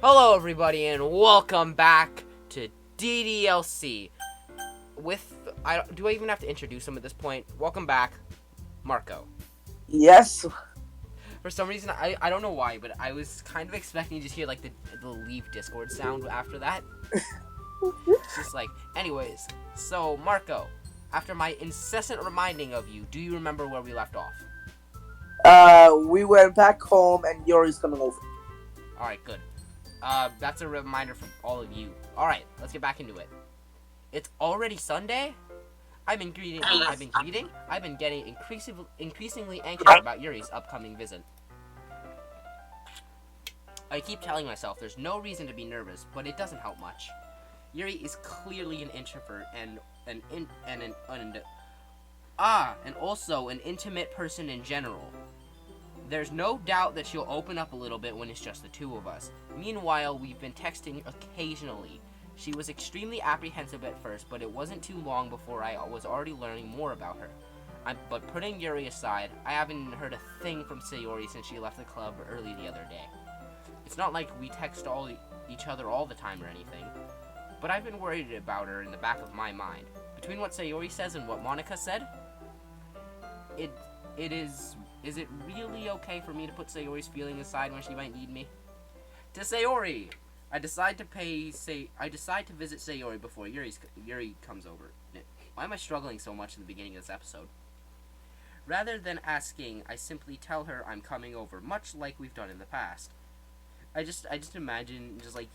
Hello, everybody, and welcome back to DDLC. Do I even have to introduce him at this point? Welcome back, Marko. Yes. For some reason, I don't know why, but I was kind of expecting to just hear like the leave Discord sound after that. It's just like, anyways. So Marko, after my incessant reminding of you, do you remember where we left off? We went back home and Yuri's coming over. All right, good. That's a reminder from all of you. All right, let's get back into it. It's already Sunday. I've been getting increasingly anxious about Yuri's upcoming visit. I keep telling myself there's no reason to be nervous, but it doesn't help much. Yuri is clearly an introvert and also an intimate person in general. There's no doubt that she'll open up a little bit when it's just the two of us. Meanwhile, we've been texting occasionally. She was extremely apprehensive at first, but it wasn't too long before I was already learning more about her. But putting Yuri aside, I haven't heard a thing from Sayori since she left the club early the other day. It's not like we text each other all the time or anything, but I've been worried about her in the back of my mind. Between what Sayori says and what Monica said, Is it really okay for me to put Sayori's feeling aside when she might need me? To Sayori! I decide to visit Sayori before Yuri comes over. Why am I struggling so much in the beginning of this episode? Rather than asking, I simply tell her I'm coming over, much like we've done in the past. I just imagine just like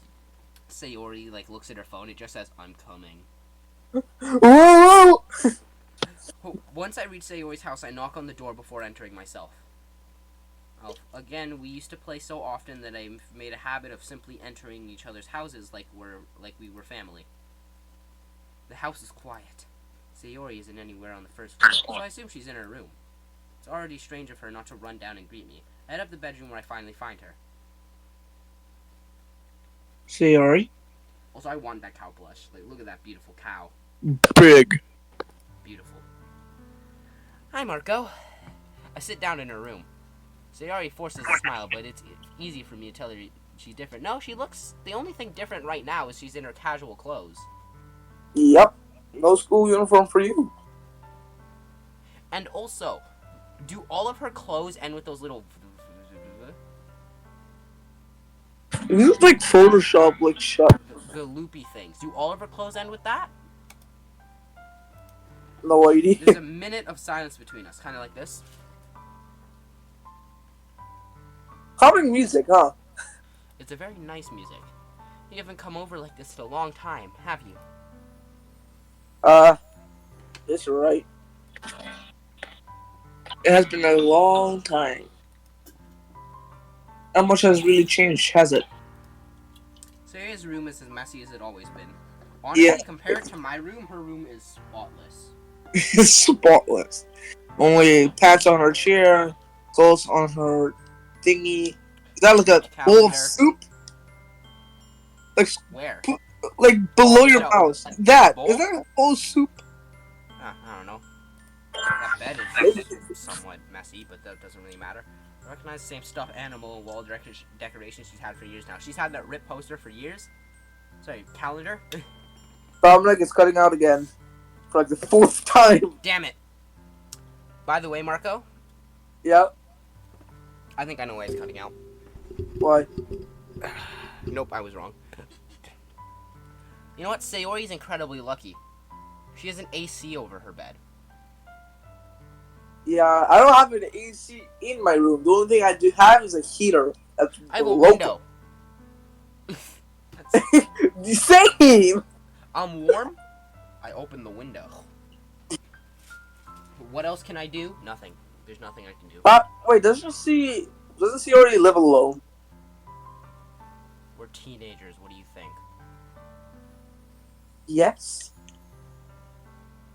Sayori like looks at her phone, it just says I'm coming. Whoa! Once I reach Sayori's house, I knock on the door before entering myself. Again, we used to play so often that I've made a habit of simply entering each other's houses like we were family. The house is quiet. Sayori isn't anywhere on the first floor, so I assume she's in her room. It's already strange of her not to run down and greet me. I head up the bedroom where I finally find her. Sayori? Also, I want that cow plush. Like, look at that beautiful cow. Big. Beautiful. Hi, Marko. I sit down in her room. Sayori forces a smile, but it's easy for me to tell her she's different. No, the only thing different right now is she's in her casual clothes. Yep. No school uniform for you. And also, do all of her clothes end with those little... This is like Photoshop, like shut. The loopy things. Do all of her clothes end with that? No idea. There's a minute of silence between us, kind of like this. Calming music, huh? It's a very nice music. You haven't come over like this in a long time, have you? That's right. It has been a long time. Not much has really changed, has it? Sayori's room is as messy as it's always been. Honestly, Yeah. compared to my room, her room is spotless. It's spotless. Only pads on her chair, clothes on her thingy. Is that like a bowl of soup? Where? Like below your No. mouse. That Bowl? is that a bowl of soup? I don't know. That bed is somewhat messy, but that doesn't really matter. I recognize the same stuffed animal and wall decoration she's had for years now. She's had that RIP poster for years. Sorry, calendar? Dominic is cutting out again. For like the fourth time. Damn it. By the way, Marko? Yeah. I think I know why it's cutting out. Why? Nope, I was wrong. You know what? Sayori's incredibly lucky. She has an AC over her bed. Yeah, I don't have an AC in my room. The only thing I do have is a heater. That's I have a local. window. Same! I'm warm. I open the window. What else can I do? Nothing. There's nothing I can do. Wait, doesn't she already live alone? We're teenagers. What do you think? Yes.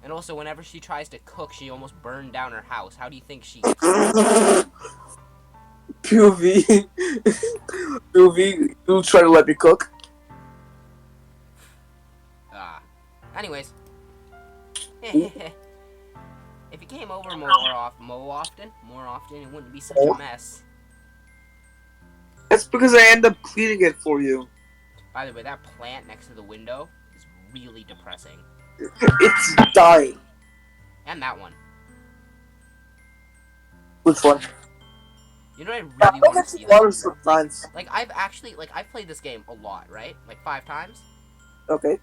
And also, whenever she tries to cook, she almost burned down her house. How do you think she... POV. POV, you'll try to let me cook. Anyways. If you came over more often, it wouldn't be such a mess. That's because I end up cleaning it for you. By the way, that plant next to the window is really depressing. It's dying. And that one. Which one? You know what I Yeah, really I'll want get to some see though? water sometimes. I've played this game a lot, right? Like 5 times. Okay.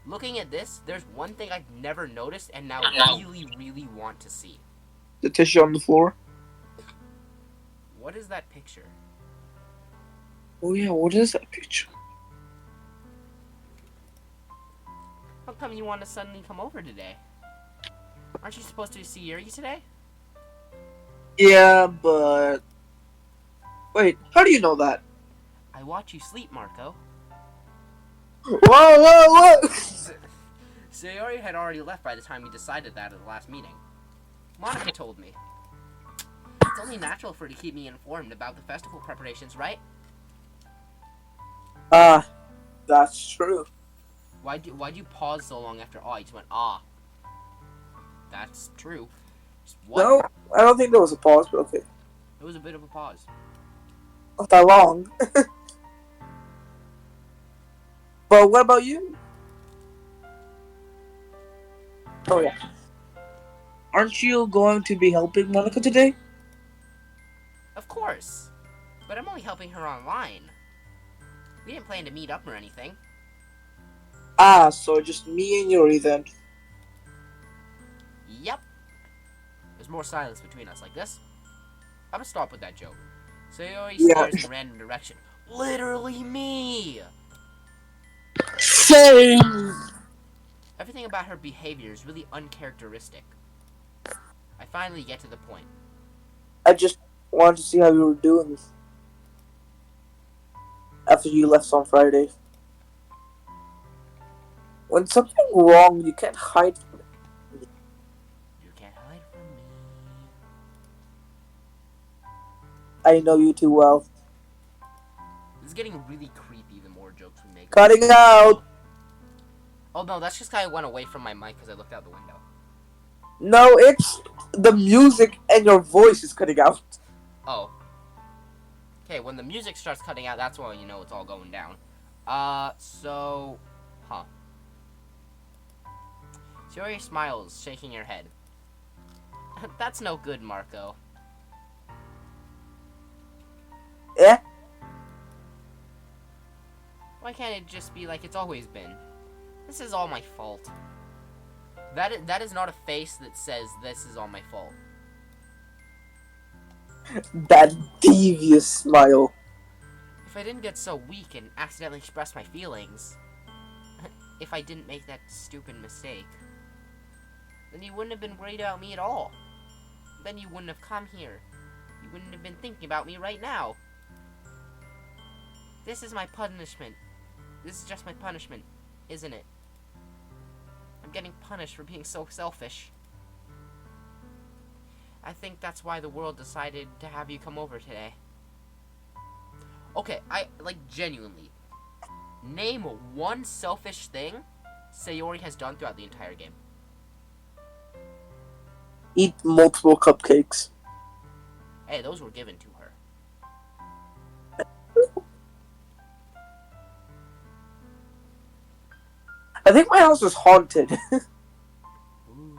Looking at this, there's one thing I've never noticed and now really want to see. The tissue on the floor. What is that picture? Oh yeah, what is that picture? How come you want to suddenly come over today? Aren't you supposed to see Sayori today? Yeah, but wait, how do you know that? I watch you sleep, Marko. Whoa! Sayori had already left by the time we decided that at the last meeting. Monica told me. It's only natural for her to keep me informed about the festival preparations, right? That's true. Why'd you pause so long after you just went, ah. That's true. What? No, I don't think there was a pause, but okay. It was a bit of a pause. Not that long. But what about you? Oh yeah. Aren't you going to be helping Monica today? Of course. But I'm only helping her online. We didn't plan to meet up or anything. So just me and Yuri then. Yep. There's more silence between us like this. I'm gonna stop with that joke. Sayori Yeah. stares in a random direction. Literally me! Same! Everything about her behavior is really uncharacteristic. I finally get to the point. I just wanted to see how you were doing after you left on Friday. When something wrong, you can't hide from it. You can't hide from me. I know you too well. This is getting really creepy the more jokes we make. Cutting out! Oh no, that's just kind of went away from my mic because I looked out the window. No, it's the music and your voice is cutting out. Oh. Okay, when the music starts cutting out, that's when you know it's all going down. Huh. Sayori smiles, shaking her head. That's no good, Marko. Yeah? Why can't it just be like it's always been? This is all my fault. That is not a face that says this is all my fault. That devious smile. If I didn't get so weak and accidentally express my feelings, if I didn't make that stupid mistake, then you wouldn't have been worried about me at all. Then you wouldn't have come here. You wouldn't have been thinking about me right now. This is my punishment. This is just my punishment, isn't it? I'm getting punished for being so selfish. I think that's why the world decided to have you come over today. Okay, genuinely. Name one selfish thing Sayori has done throughout the entire game. Eat multiple cupcakes. Hey, those were given to her. I think my house is haunted. Ooh.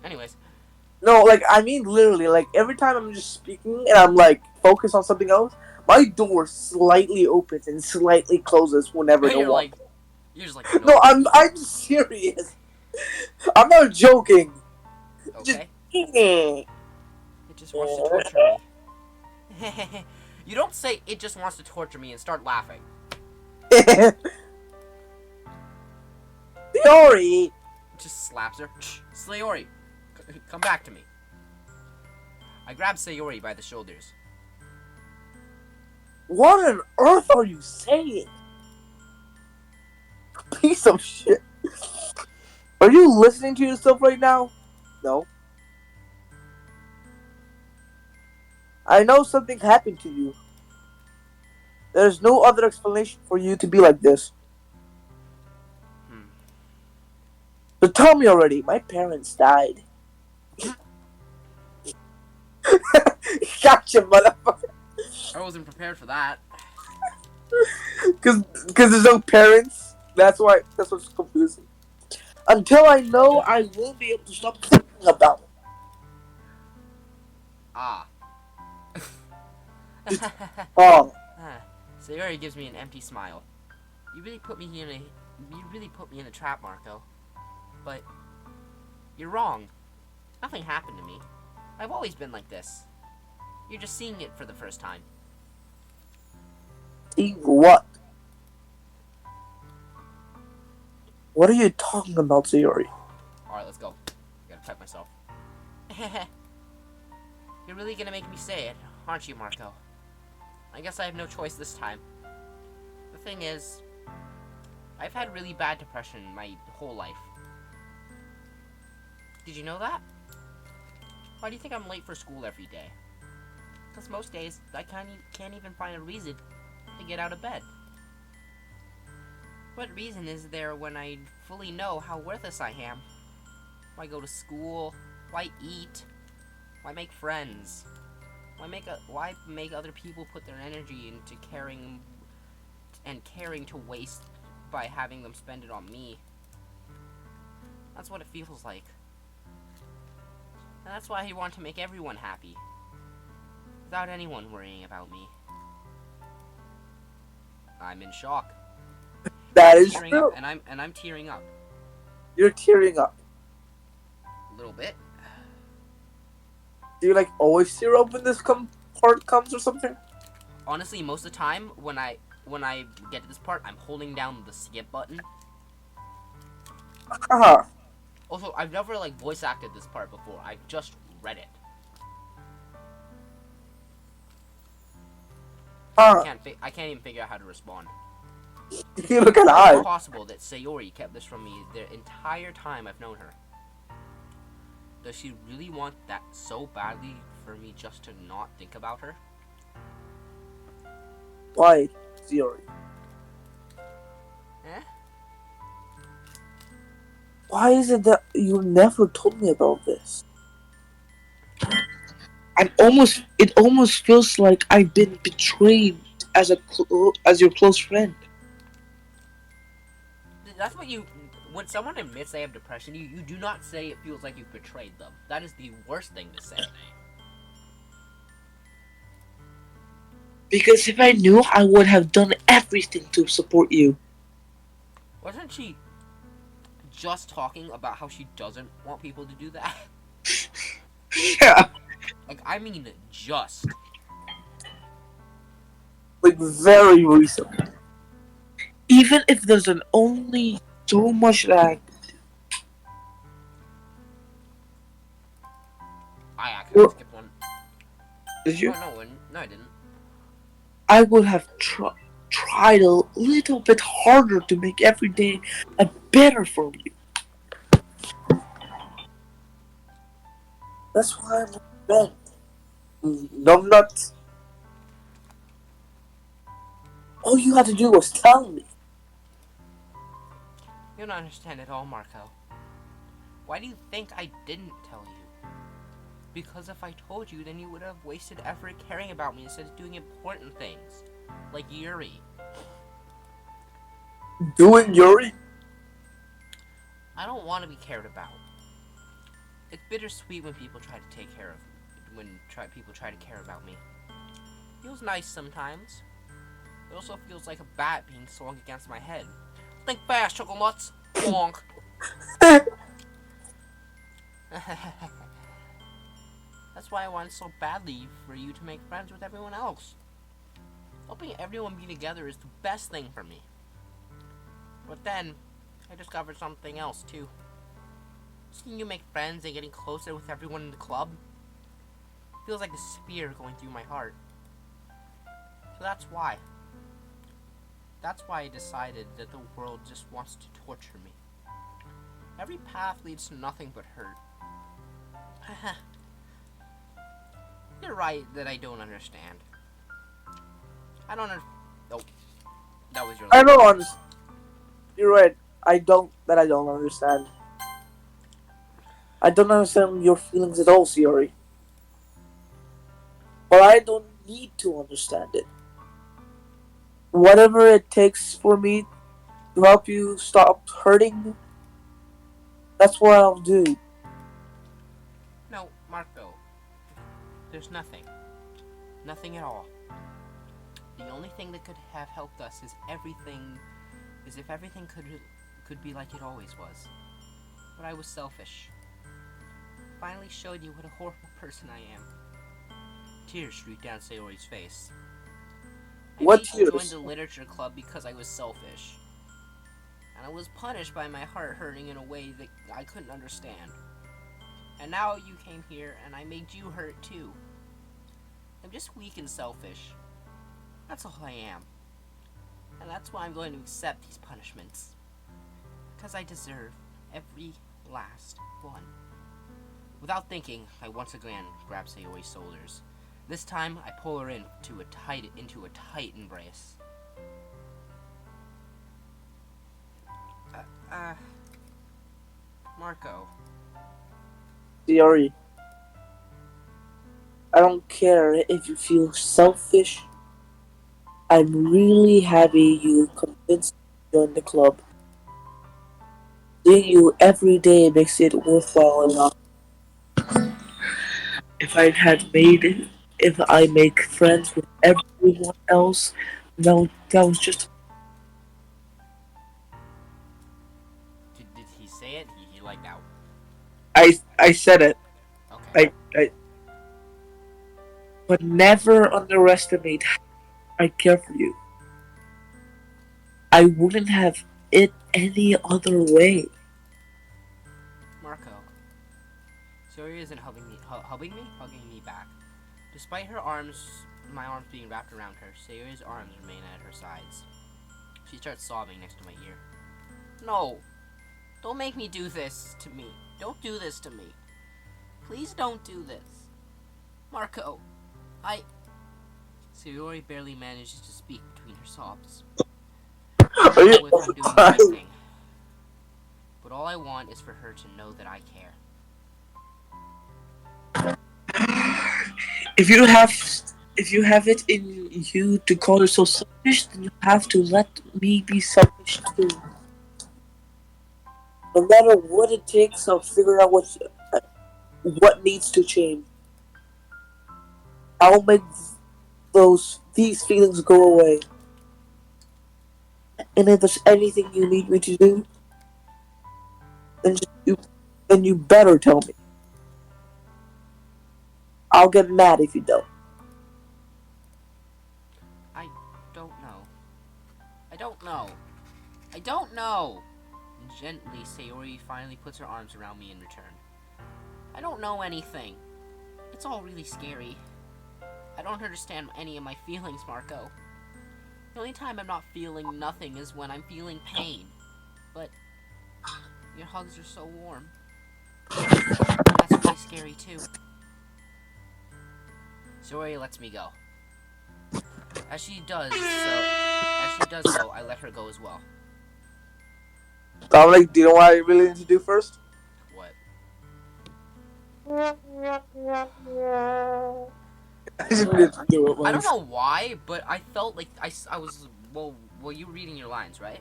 Anyways. No, I mean literally, every time I'm just speaking and I'm focused on something else, my door slightly opens and slightly closes whenever the You're just like, No, I'm serious. I'm not joking. Okay. Just... It just wants to torture me. You don't say it just wants to torture me and start laughing. Sayori! Just slaps her. Sayori, come back to me. I grab Sayori by the shoulders. What on earth are you saying? Piece of shit. Are you listening to yourself right now? No. I know something happened to you. There's no other explanation for you to be like this. So tell me already, my parents died. Gotcha, motherfucker. I wasn't prepared for that. Because there's no parents. That's what's confusing. Until I know, I won't be able to stop thinking about it. Ah. Oh, Sayori gives me an empty smile. You really put me in a trap, Marko. But you're wrong. Nothing happened to me. I've always been like this. You're just seeing it for the first time. seeing what? What are you talking about, Sayori? Alright, let's go. I gotta pep myself. You're really gonna make me say it, aren't you, Marko? I guess I have no choice this time. The thing is, I've had really bad depression my whole life. Did you know that? Why do you think I'm late for school every day? Because most days, I can't even find a reason to get out of bed. What reason is there when I fully know how worthless I am? Why go to school? Why eat? Why make friends? Why make other people put their energy into caring to waste by having them spend it on me? That's what it feels like. And that's why I want to make everyone happy. Without anyone worrying about me. I'm in shock. That is Tearing true. up, and I'm tearing up. You're tearing up. A little bit. Do you like always tear up when this part comes or something? Honestly, most of the time when I get to this part, I'm holding down the skip button. Haha. Also, I've never like voice acted this part before. I've just read it. I can't even figure out how to respond. You look at How is I. it possible that Sayori kept this from me the entire time I've known her? Does she really want that so badly for me just to not think about her? Why, Sayori? Eh? Why is it that you never told me about this? It almost feels like I've been betrayed as as your close friend. That's what you... When someone admits they have depression, you do not say it feels like you've betrayed them. That is the worst thing to say. Because if I knew, I would have done everything to support you. Wasn't she just talking about how she doesn't want people to do that? Yeah. Like, I mean, just. Like, very recently. Even if there's only so much that I actually skipped one. did you? Oh, no, I didn't. I would have tried a little bit harder to make every day a better for you. That's why I'm a friend. Numbnuts. All you had to do was tell me. You don't understand at all, Marko. Why do you think I didn't tell you? Because if I told you, then you would have wasted effort caring about me instead of doing important things. Like Yuri. Doing Yuri? I don't want to be cared about. It's bittersweet when people try to take care of people try to care about me. Feels nice sometimes. It also feels like a bat being swung against my head. Think fast, Choco Nuts! Bonk! That's why I want so badly for you to make friends with everyone else. Helping everyone be together is the best thing for me. But then, I discovered something else too. Seeing you make friends and getting closer with everyone in the club feels like a spear going through my heart. So that's why. That's why I decided that the world just wants to torture me. Every path leads to nothing but hurt. You're right that I don't understand. I don't Oh, that was your I don't understand. You're right. I don't understand. I don't understand your feelings at all, Sayori. But I don't need to understand it. Whatever it takes for me to help you stop hurting, that's what I'll do. No, Marco, there's nothing. Nothing at all. The only thing that could have helped us is if everything could be like it always was. But I was selfish. Finally showed you what a horrible person I am. Tears streaked down Sayori's face. I What made you join tears? the literature club because I was selfish. And I was punished by my heart hurting in a way that I couldn't understand. And now you came here and I made you hurt too. I'm just weak and selfish. That's all I am. And that's why I'm going to accept these punishments. Because I deserve every last one. Without thinking, I once again grab Sayori's shoulders. This time, I pull her into a tight embrace. Uh, Marko. Sayori, I don't care if you feel selfish. I'm really happy you convinced me to join the club. Seeing you every day makes it worthwhile enough. If I had made it, if I make friends with everyone else, no, that was just. Did he say it? He like out. I said it. Okay. I but never underestimate how I care for you. I wouldn't have it any other way. Marko. Sayori isn't hugging me back. Despite my arms being wrapped around her, Sayori's arms remain at her sides. She starts sobbing next to my ear. No, don't make me do this to me. Don't do this to me. Please don't do this. Marko, Sayori barely manages to speak between her sobs. I don't Are you know if I'm doing the right crying? thing, but all I want is for her to know that I care. If you have if you have it in you to call yourself selfish, then you have to let me be selfish too. No matter what it takes, I'll figure out what needs to change. I'll make these feelings go away. And if there's anything you need me to do, then just you then you better tell me. I'll get mad if you don't. I don't know. I don't know. I don't know. Gently, Sayori finally puts her arms around me in return. I don't know anything. It's all really scary. I don't understand any of my feelings, Marko. The only time I'm not feeling nothing is when I'm feeling pain. But your hugs are so warm. And that's really scary too. Sayori lets me go. As she does so, I let her go as well. Dominic, do you know what I really need to do first? What? I just need to do it I don't once. know why, but I felt like I was well, you reading your lines, right?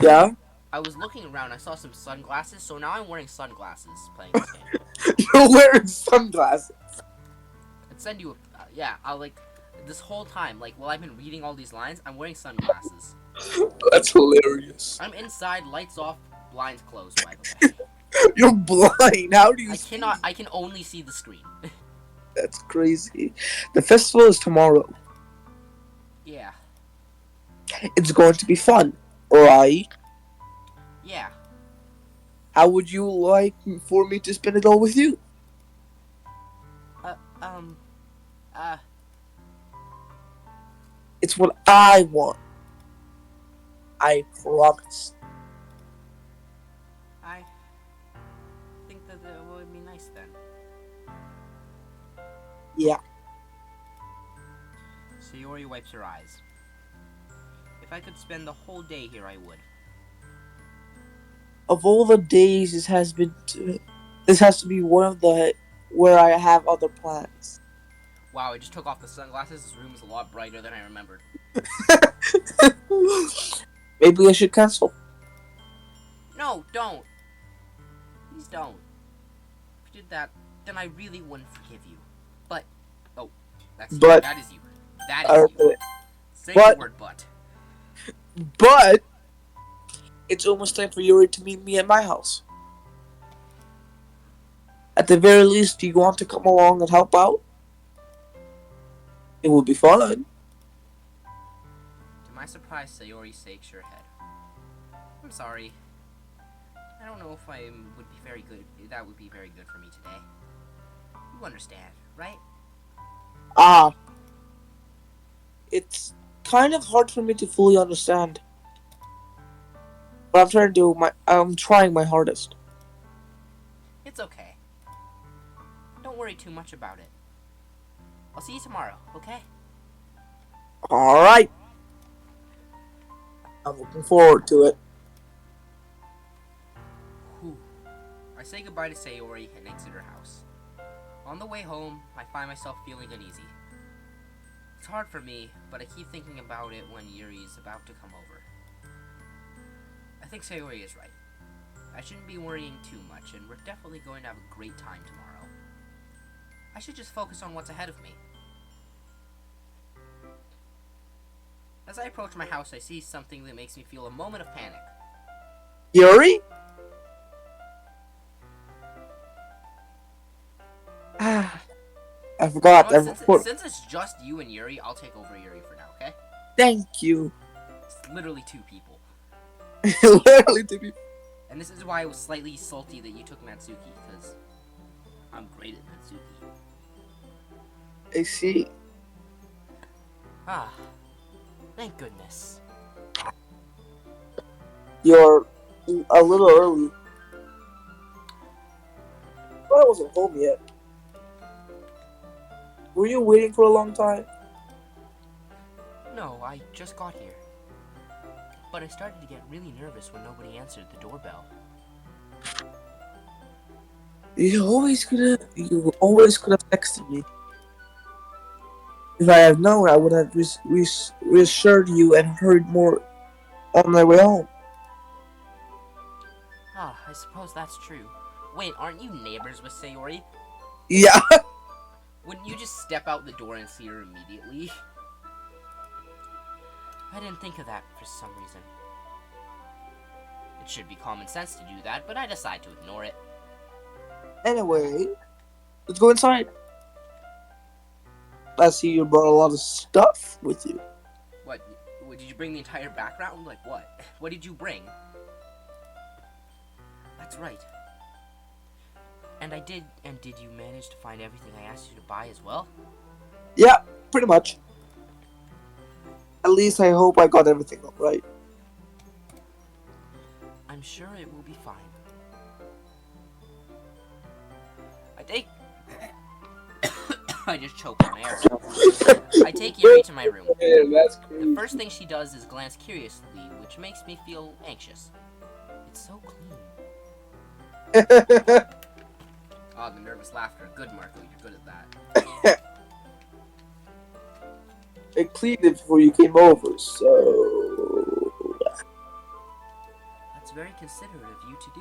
Yeah? I was looking around. I saw some sunglasses, so now I'm wearing sunglasses playing this game. You're wearing sunglasses. I'd send you a yeah. I'll like this whole time, like while I've been reading all these lines, I'm wearing sunglasses. That's hilarious. I'm inside, lights off, blinds closed. By the way, You're blind. How do you I see? cannot. I can only see the screen. That's crazy. The festival is tomorrow. Yeah, It's going to be fun, right? yeah. How would you like for me to spend it all with you? Uh, um, uh, It's what I want. I promise. I think that would be nice then. Yeah. Sayori wipes her eyes. If I could spend the whole day here, I would. Of all the days, this has to be one of the where I have other plans. Wow, I just took off the sunglasses. This room is a lot brighter than I remembered. Maybe I should cancel. No, don't. Please don't. If you did that, then I really wouldn't forgive you. But, oh, that's you. But That is you. That I is you. Say the word but. But it's almost time for Yuri to meet me at my house. At the very least, do you want to come along and help out? It will be fun. To my surprise, Sayori shakes her head. I'm sorry. I don't know if I would be very good. That would be very good for me today. You understand, right? It's kind of hard for me to fully understand. But I'm trying my hardest. It's okay. Don't worry too much about it. I'll see you tomorrow, okay? Alright. I'm looking forward to it. Whew. I say goodbye to Sayori and exit her house. On the way home, I find myself feeling uneasy. It's hard for me, but I keep thinking about it when Yuri is about to come over. I think Sayori is right. I shouldn't be worrying too much, and we're definitely going to have a great time tomorrow. I should just focus on what's ahead of me. As I approach my house, I see something that makes me feel a moment of panic. Yuri? I forgot. You know what, since it's just you and Yuri, I'll take over Yuri for now, okay? Thank you. It's literally 2 people. Literally 2 people. And this is why I was slightly salty that you took Natsuki, because I'm great at Natsuki. I see. Ah, thank goodness. You're a little early. But I wasn't home yet. Were you waiting for a long time? No, I just got here. But I started to get really nervous when nobody answered the doorbell. You always could have texted me. If I had known, I would have reassured you and hurried more on my way home. Ah, I suppose that's true. Wait, aren't you neighbors with Sayori? Yeah. Wouldn't you just step out the door and see her immediately? I didn't think of that for some reason. It should be common sense to do that, but I decide to ignore it. Anyway, let's go inside. I see you brought a lot of stuff with you. What? Did you bring the entire background? Like what? What did you bring? That's right. And did you manage to find everything I asked you to buy as well? Yeah, pretty much. At least I hope I got everything right. I'm sure it will be fine. I just choked on my air. I take Yuri to my room. Yeah, that's crazy. The first thing she does is glance curiously, which makes me feel anxious. It's so clean. Oh, the nervous laughter. Good, Marko. You're good at that. I cleaned it before you came over, so... That's very considerate of you to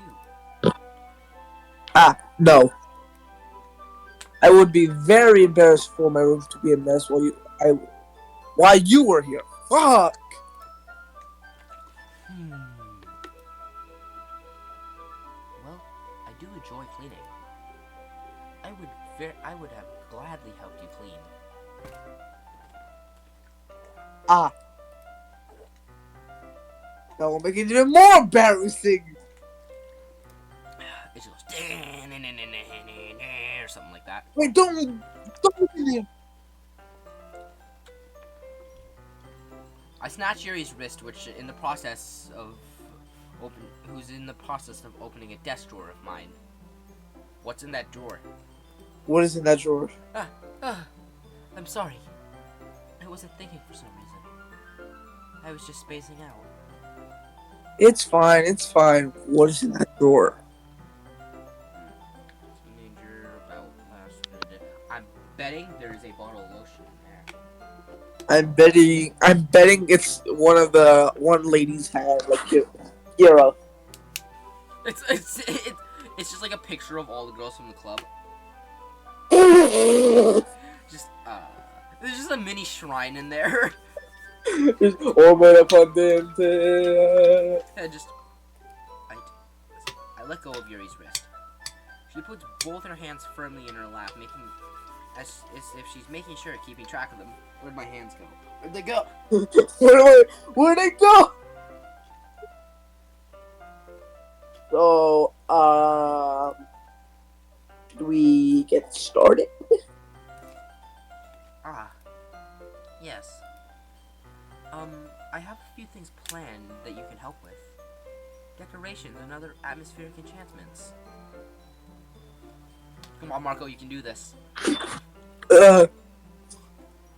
do. No. I would be very embarrassed for my room to be a mess while you were here. Fuck! Well, I do enjoy cleaning. I would have gladly helped you clean. That will make it even more embarrassing. It just goes or something like that. Wait, don't. I snatch Yuri's wrist, who's in the process of opening a desk drawer of mine. What's in that drawer? What is in that drawer? I'm sorry. I wasn't thinking for some reason. I was just spacing out. It's fine. What is in that drawer? Teenager about last. I'm betting there is a bottle of I'm betting it's one lady's hand, like Hero. It's just like a picture of all the girls from the club. Just there's just a mini shrine in there. Just open up on them. And just I let go of Yuri's wrist. She puts both her hands firmly in her lap, making as if she's making sure of keeping track of them. Where'd my hands go? Where'd they go? Where'd they go? So, should we get started? Ah, yes. I have a few things planned that you can help with. Decorations and other atmospheric enchantments. Come on, Marko, you can do this.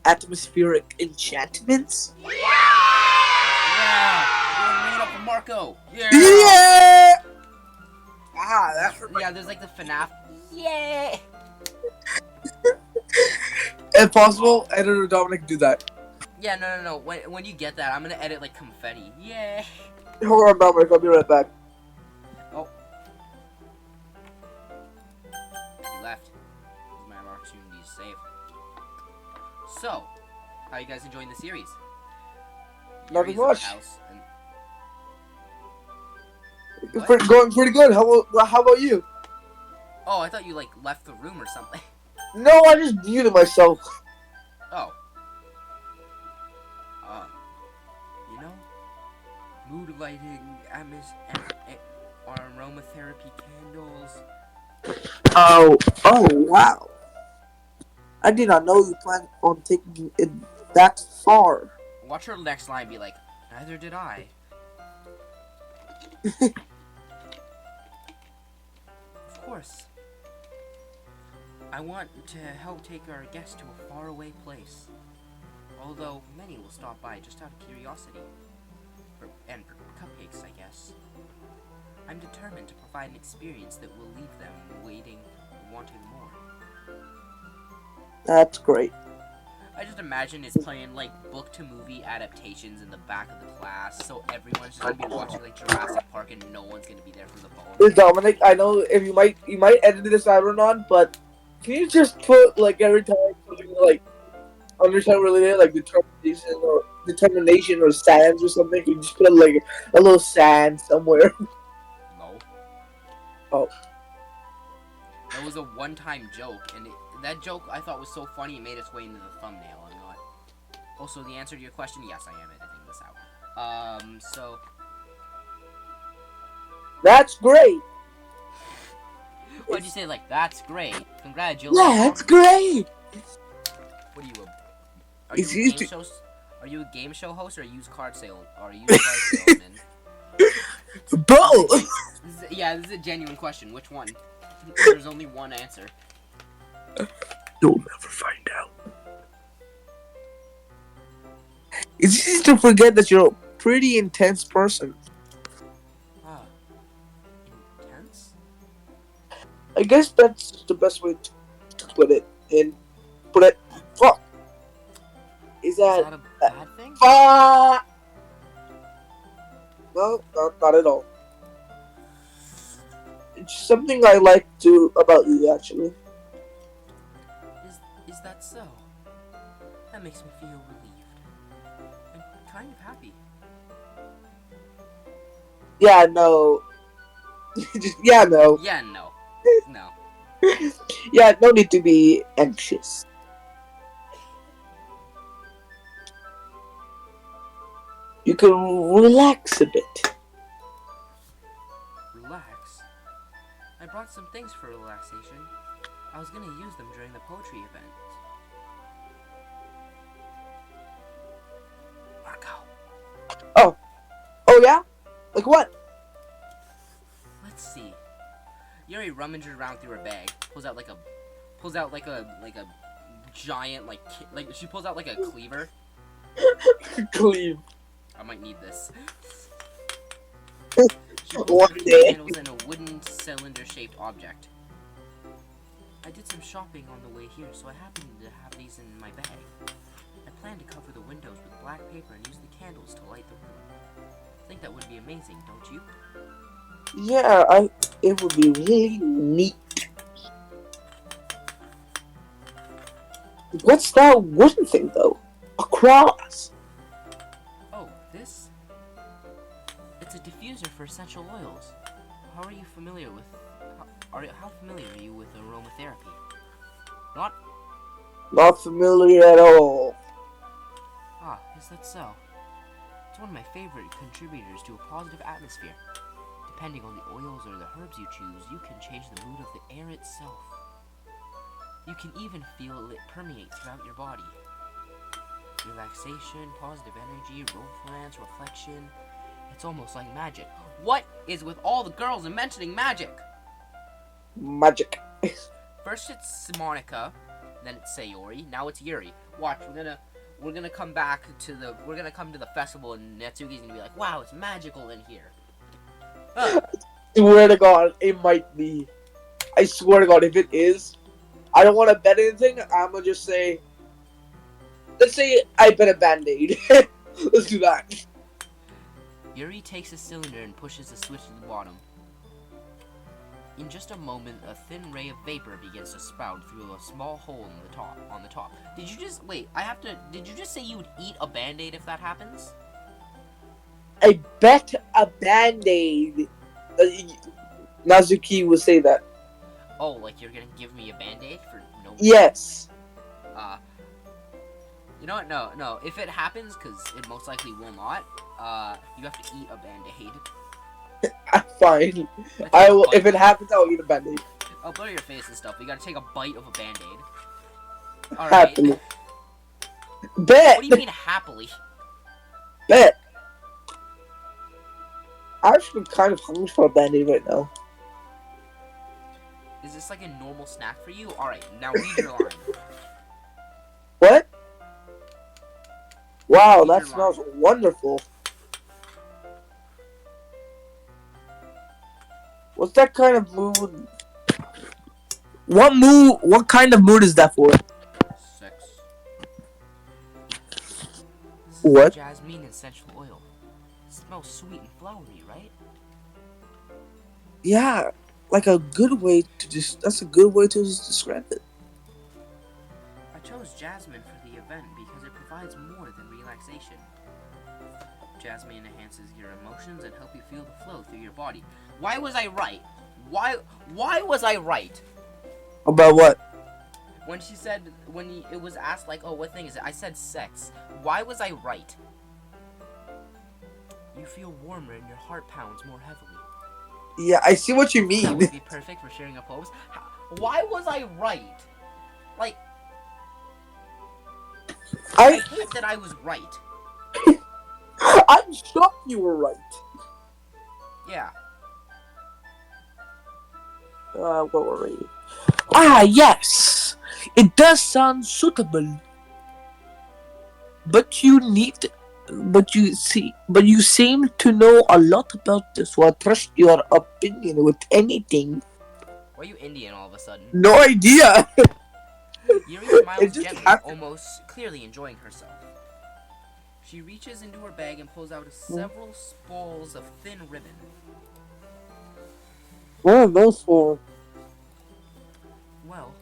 Atmospheric enchantments? Yeah! We're made up for Marko! Yeah! Ah, that's yeah, there's like the FNAF. Yeah! If possible, editor Dominic, do that. Yeah, no. When you get that, I'm gonna edit like confetti. Yeah! Hold on, Dominic, I'll be right back. Oh. He left. This is my opportunity to save. So, how are you guys enjoying the series? Nothing Yuri's much. House and... It's going pretty good. How about you? Oh, I thought you like left the room or something. No, I just muted myself. Oh. You know, mood lighting, aromatherapy candles. Oh, wow. I did not know you planned on taking it that far. Watch her next line be like, neither did I. Of course. I want to help take our guests to a faraway place. Although many will stop by just out of curiosity. And for cupcakes, I guess. I'm determined to provide an experience that will leave them waiting, wanting more. That's great. I just imagine it's playing like book-to-movie adaptations in the back of the class, so everyone's just gonna be watching like Jurassic Park and no one's gonna be there for the poem. Hey, Dominic, I know if you might edit this out or not, but can you just put like every time something like understand related, like determination or sands or something? Can you just put like a little sand somewhere? No. Oh. That was a one-time joke, and that joke I thought was so funny it made its way into the thumbnail. I'm not. Also, the answer to your question, yes, I am editing this out. So. That's great. Why'd you say like that's great? Congratulations. Yeah, that's great. What are you? Are you a game show host or a used car salesman? Both. This is a genuine question. Which one? There's only one answer. You'll never find out. It's easy to forget that you're a pretty intense person. Ah, intense? I guess that's the best way to put it. Fuck. Is that a bad thing? Fuck. No, not at all. It's something I like about you, actually. Is that so? That makes me feel relieved. And kind of happy. Yeah, no. Yeah, no. Yeah, no. No. Yeah, no need to be anxious. You can relax a bit. Relax? I brought some things for relaxation. I was gonna use them during the poetry event. Marko. Oh yeah? Like what? Let's see. Yuri rummages around through her bag, pulls out like a giant like she pulls out like a cleaver. Cleave. I might need this. She One pulls day. handles in a wooden cylinder-shaped object. I did some shopping on the way here, so I happened to have these in my bag. I plan to cover the windows with black paper and use the candles to light the room. I think that would be amazing, don't you? Yeah, it would be really neat. What's that wooden thing though? A cross. Oh, this? It's a diffuser for essential oils. How are you familiar with... How familiar are you with aromatherapy? Not... Not familiar at all. Ah, is that so? It's one of my favorite contributors to a positive atmosphere. Depending on the oils or the herbs you choose, you can change the mood of the air itself. You can even feel it permeate throughout your body. Relaxation, positive energy, romance, reflection. It's almost like magic. What is with all the girls and mentioning magic? Magic. First it's Monica, then it's Sayori, now it's Yuri. Watch, we're gonna come back to the festival and Natsuki's gonna be like, wow, it's magical in here. Swear to God, it might be. I swear to God, if it is, I don't want to bet anything. I'm gonna just say, let's say I bet a Band-Aid. Let's do that. Yuri takes a cylinder and pushes the switch to the bottom. In just a moment, a thin ray of vapor begins to spout through a small hole on the top. Did you just did you just say you would eat a Band-Aid if that happens? I bet a Band-Aid. Nazuki would say that. Oh, like you're gonna give me a Band-Aid for no reason? Yes. You know what? No. If it happens, because it most likely will not, you have to eat a Band-Aid. Fine. I will. If it happens, I'll eat a Band-Aid. I'll blur your face and stuff. But you gotta take a bite of a Band-Aid. Alright. Happily. Bet. What do you mean happily? Bet. I'm actually kind of hungry for a Band-Aid right now. Is this like a normal snack for you? Alright, now read your line. What? Wow, Read that your smells line. wonderful. What's that kind of mood? What kind of mood is that for? Sex. This is What? jasmine essential oil. It smells sweet and flowery, right? Yeah, like a good way to that's a good way to just describe it. I chose jasmine for the event because it provides more than relaxation. Jasmine enhances your emotions and help you feel the flow through your body. Why was I right? Why was I right? About what? When she said, it was asked like, oh, what thing is it? I said sex. Why was I right? You feel warmer and your heart pounds more heavily. Yeah, I see what you That mean. would be perfect for sharing a pose. Why was I right? Like, I hate that I was right. I'm shocked you were right. Yeah. What were we? Ah, yes. It does sound suitable. But you seem to know a lot about this, so I trust your opinion with anything. Why are you Indian all of a sudden? No idea. Yuri smiles just gently, happened. almost clearly enjoying herself. She reaches into her bag and pulls out several spools of thin ribbon. What are those for? Well,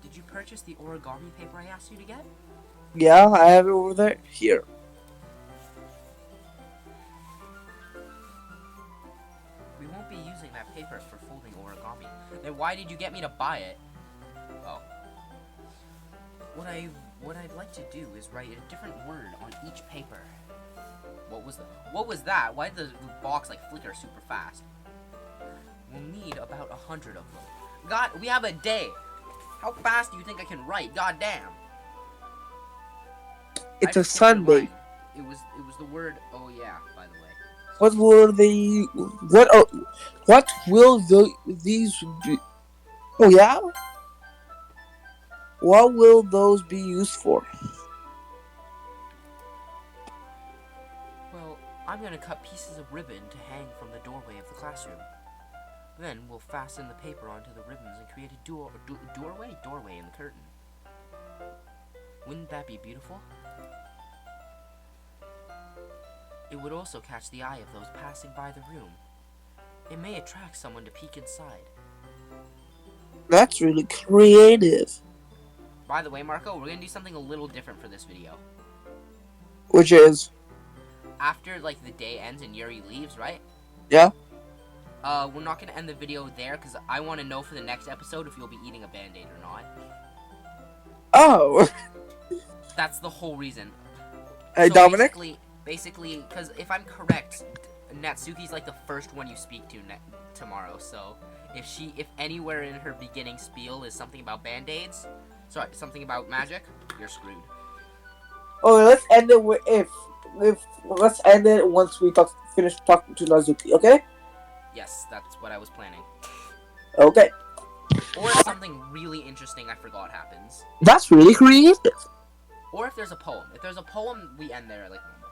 did you purchase the origami paper I asked you to get? Yeah, I have it over there. Here. We won't be using that paper for folding origami. Then why did you get me to buy it? Oh. What I'd like to do is write a different word on each paper. What was that? Why did the box like flicker super fast? We'll need about 100 of them. God, we have a day. How fast do you think I can write? God damn. It's a Sunday. It was the word. Oh yeah. By the way. What were they? What will these be? Oh yeah. What will those be used for? Well, I'm gonna cut pieces of ribbon to hang from the doorway of the classroom. Then we'll fasten the paper onto the ribbons and create a doorway in the curtain. Wouldn't that be beautiful? It would also catch the eye of those passing by the room. It may attract someone to peek inside. That's really creative. By the way, Marko, we're gonna do something a little different for this video. Which is? After, like, the day ends and Yuri leaves, right? Yeah? We're not gonna end the video there, because I want to know for the next episode if you'll be eating a Band-Aid or not. Oh! That's the whole reason. Hey, so Dominic? Basically, because if I'm correct, Natsuki's like the first one you speak to tomorrow, so if anywhere in her beginning spiel is something about Band-Aids, sorry, something about magic, you're screwed. Okay, let's end it with let's end it once we finish talking to Natsuki, okay? Yes, that's what I was planning. Okay. Or if something really interesting I forgot happens. That's really creative. Or if there's a poem. If there's a poem, we end there like normal.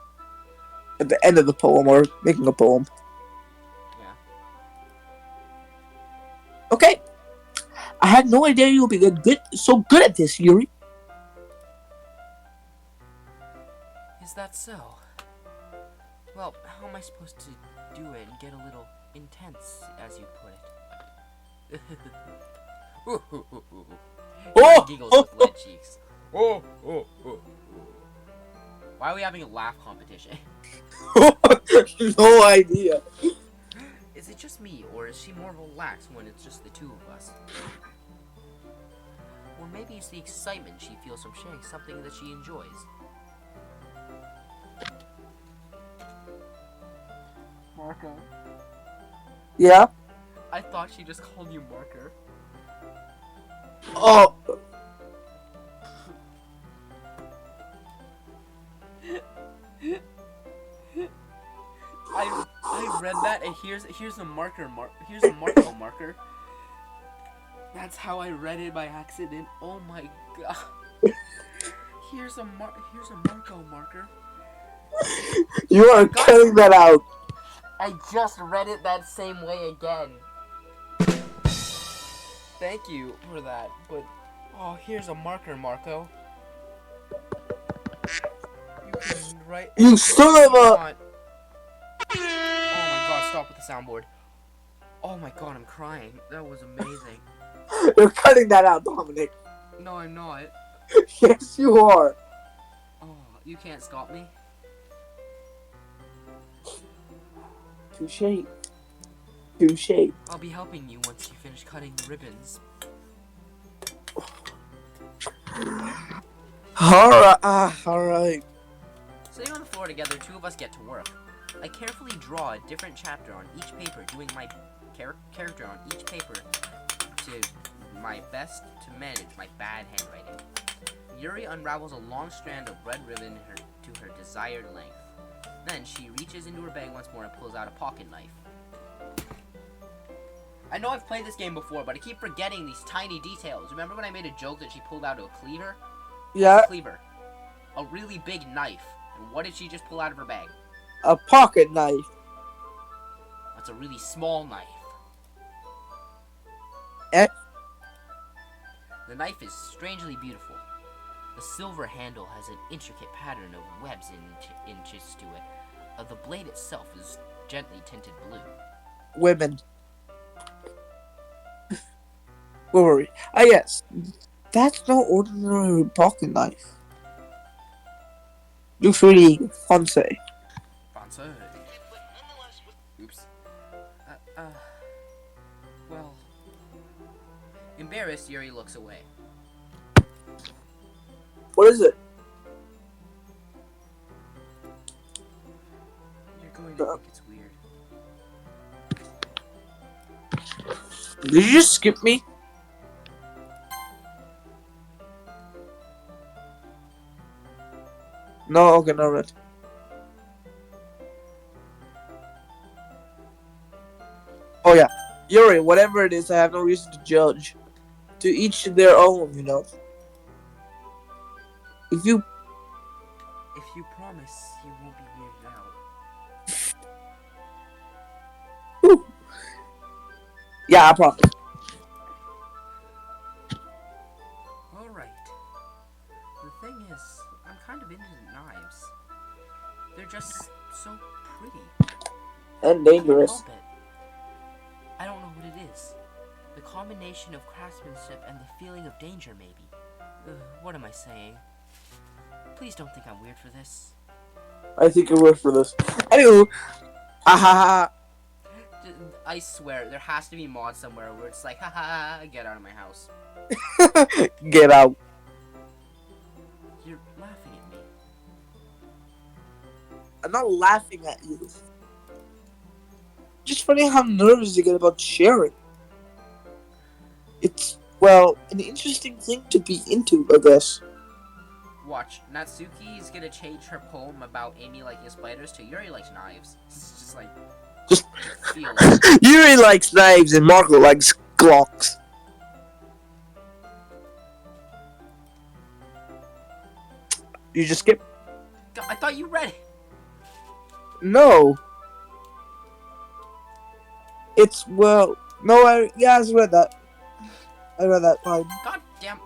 At the end of the poem, or making a poem. Yeah. Okay. I had no idea you would be so good at this, Yuri. Is that so? Well, how am I supposed to do it and get a little intense, as you put it? Oh! Giggles with lead cheeks. Why are we having a laugh competition? No idea. Is it just me, or is she more relaxed when it's just the two of us? Or maybe it's the excitement she feels from sharing something that she enjoys. Marko. Yeah? I thought she just called you Marker. Oh. I read that, and here's a marker. Here's a Marko marker. That's how I read it by accident. Oh my god. Here's a Marko marker. You are cutting that out. I just read it that same way again. Thank you for that, but oh, here's a marker, Marko. You can write. You son of a. Oh my god, stop with the soundboard. Oh my god, I'm crying. That was amazing. You're cutting that out, Dominic. No, I'm not. Yes, you are. Oh, you can't stop me? Touche. Touche. I'll be helping you once you finish cutting the ribbons. Alright. Sitting on the floor together, two of us get to work. I carefully draw a different chapter on each paper, doing my character on each paper to my best to manage my bad handwriting. Yuri unravels a long strand of red ribbon to her desired length. Then she reaches into her bag once more and pulls out a pocket knife. I know I've played this game before, but I keep forgetting these tiny details. Remember when I made a joke that she pulled out a cleaver? Yeah. A cleaver. A really big knife. And what did she just pull out of her bag? A pocket knife. That's a really small knife. The knife is strangely beautiful. The silver handle has an intricate pattern of webs and inches to it. The blade itself is gently tinted blue. Women. Don't worry. Yes. That's no ordinary pocket knife. Looks really fancy. Fancy. Oops. Well. Embarrassed, Yuri looks away. What is it? You're going to think it's weird. Did you just skip me? No, okay, no red. Oh yeah. Yuri, whatever it is, I have no reason to judge. To each their own, you know. If you promise you won't be weirded out. Whew. Yeah, I promise. Alright. The thing is, pretty. And I can't dangerous. help it. I don't know what it is. The combination of craftsmanship and the feeling of danger, maybe. What am I saying? Please don't think I'm weird for this. I think it worked for this. Anywho, ah I swear, there has to be mod somewhere where it's like, haha, get out of my house. Get out. You're laughing at me. I'm not laughing at you. Just funny how nervous you get about sharing. It's, well, an interesting thing to be into, I guess. Watch, Natsuki's gonna change her poem about Amy liking spiders to Yuri likes knives. It's just like, Just feel it. Yuri likes knives and Marko likes clocks. You just skip? I thought you read it. No. It's, well, no, I read that. I read that, fine. God damn.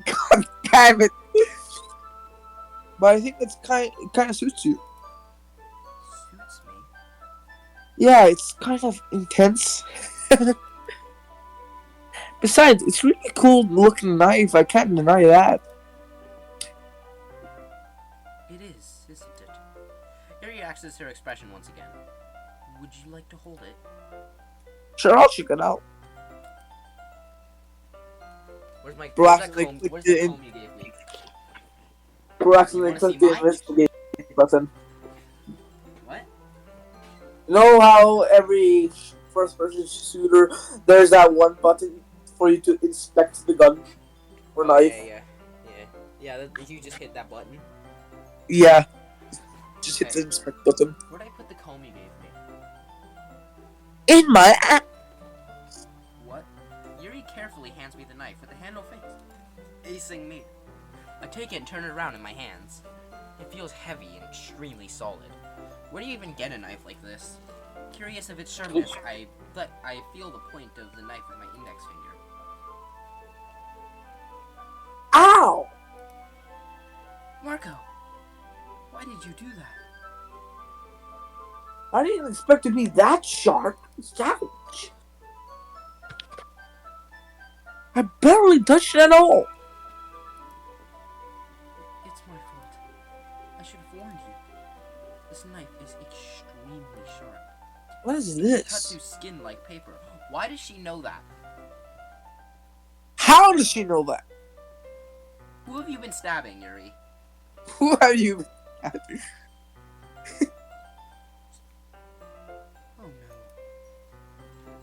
God damn it. But I think it kind of suits you. Suits me. Yeah, it's kind of intense. Besides, it's really cool looking knife. I can't deny that. It is, isn't it? Yuri accesses her expression once again. Would you like to hold it? Sure, I'll check it out. Where's that Bro, comb you gave me? Bro, accidentally click the investigate button. What? You know how every first-person shooter, there's that one button for you to inspect the gun or knife? Yeah, you just hit that button. Yeah. Just hit the inspect button. Where'd I put the comb you gave me? In my app. What? Yuri carefully hands me the knife with the handle facing me. I take it and turn it around in my hands. It feels heavy and extremely solid. Where do you even get a knife like this? Curious of its sharpness, I feel the point of the knife with my index finger. Ow! Marko! Why did you do that? I didn't expect it to be that sharp. Savage. I barely touched it at all. It's my fault. I should have warned you. This knife is extremely sharp. What is It can cut this? through skin like paper. Why does she know that? How does she know that? Who have you been stabbing, Yuri? Who have you? Oh no.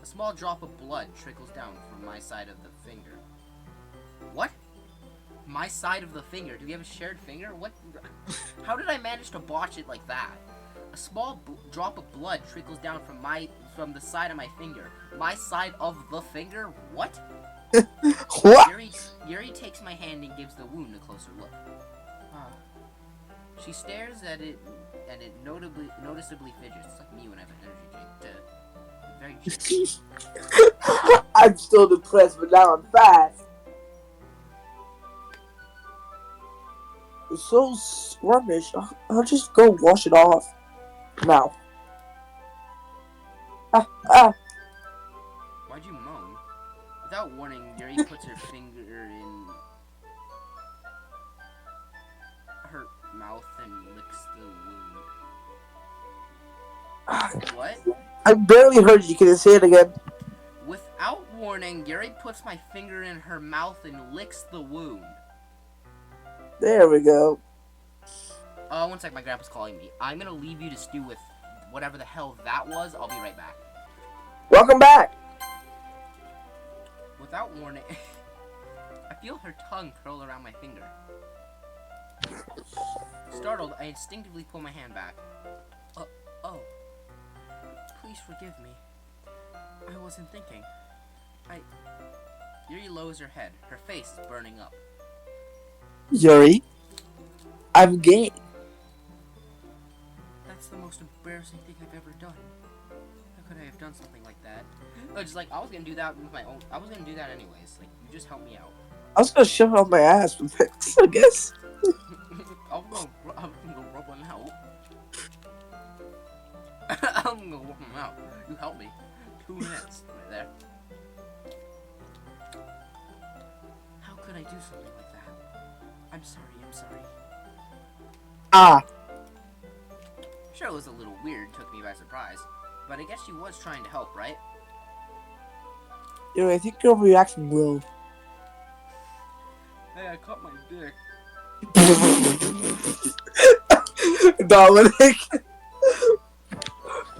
A small drop of blood trickles down from my side of the finger. What? My side of the finger? Do we have a shared finger? What? How did I manage to botch it like that? A small drop of blood trickles down from the side of my finger. My side of the finger? What? What? Yuri takes my hand and gives the wound a closer look. She stares at it, and it noticeably fidgets. It's like me when I have an energy drink. Very I'm still depressed, but now I'm fast. It's so squirmish. I'll just go wash it off. Now. Why'd you moan? Without warning, Yuri puts her finger in her mouth and licks the wound. What? I barely heard you. Can you say it again? Without warning, Yuri puts my finger in her mouth and licks the wound. There we go. Oh, one sec, my grandpa's calling me. I'm gonna leave you to stew with whatever the hell that was. I'll be right back. Welcome back. Without warning, I feel her tongue curl around my finger. Startled, I instinctively pull my hand back. Oh. Please forgive me. I wasn't thinking. Yuri lowers her head. Her face is burning up. Yuri, I'm gay. That's the most embarrassing thing I've ever done. How could I have done something like that? No, just like, I was gonna do that with my own. I was gonna do that anyways. Like, you just help me out. I was gonna shove it on my ass with this, I guess. I'm gonna rub one out. I'm gonna work them out. You help me. 2 minutes. Right there. How could I do something like that? I'm sorry. Ah, Sure, it was a little weird, took me by surprise. But I guess she was trying to help, right? I think you're overreacting, Will. Hey, I cut my dick. Dominic.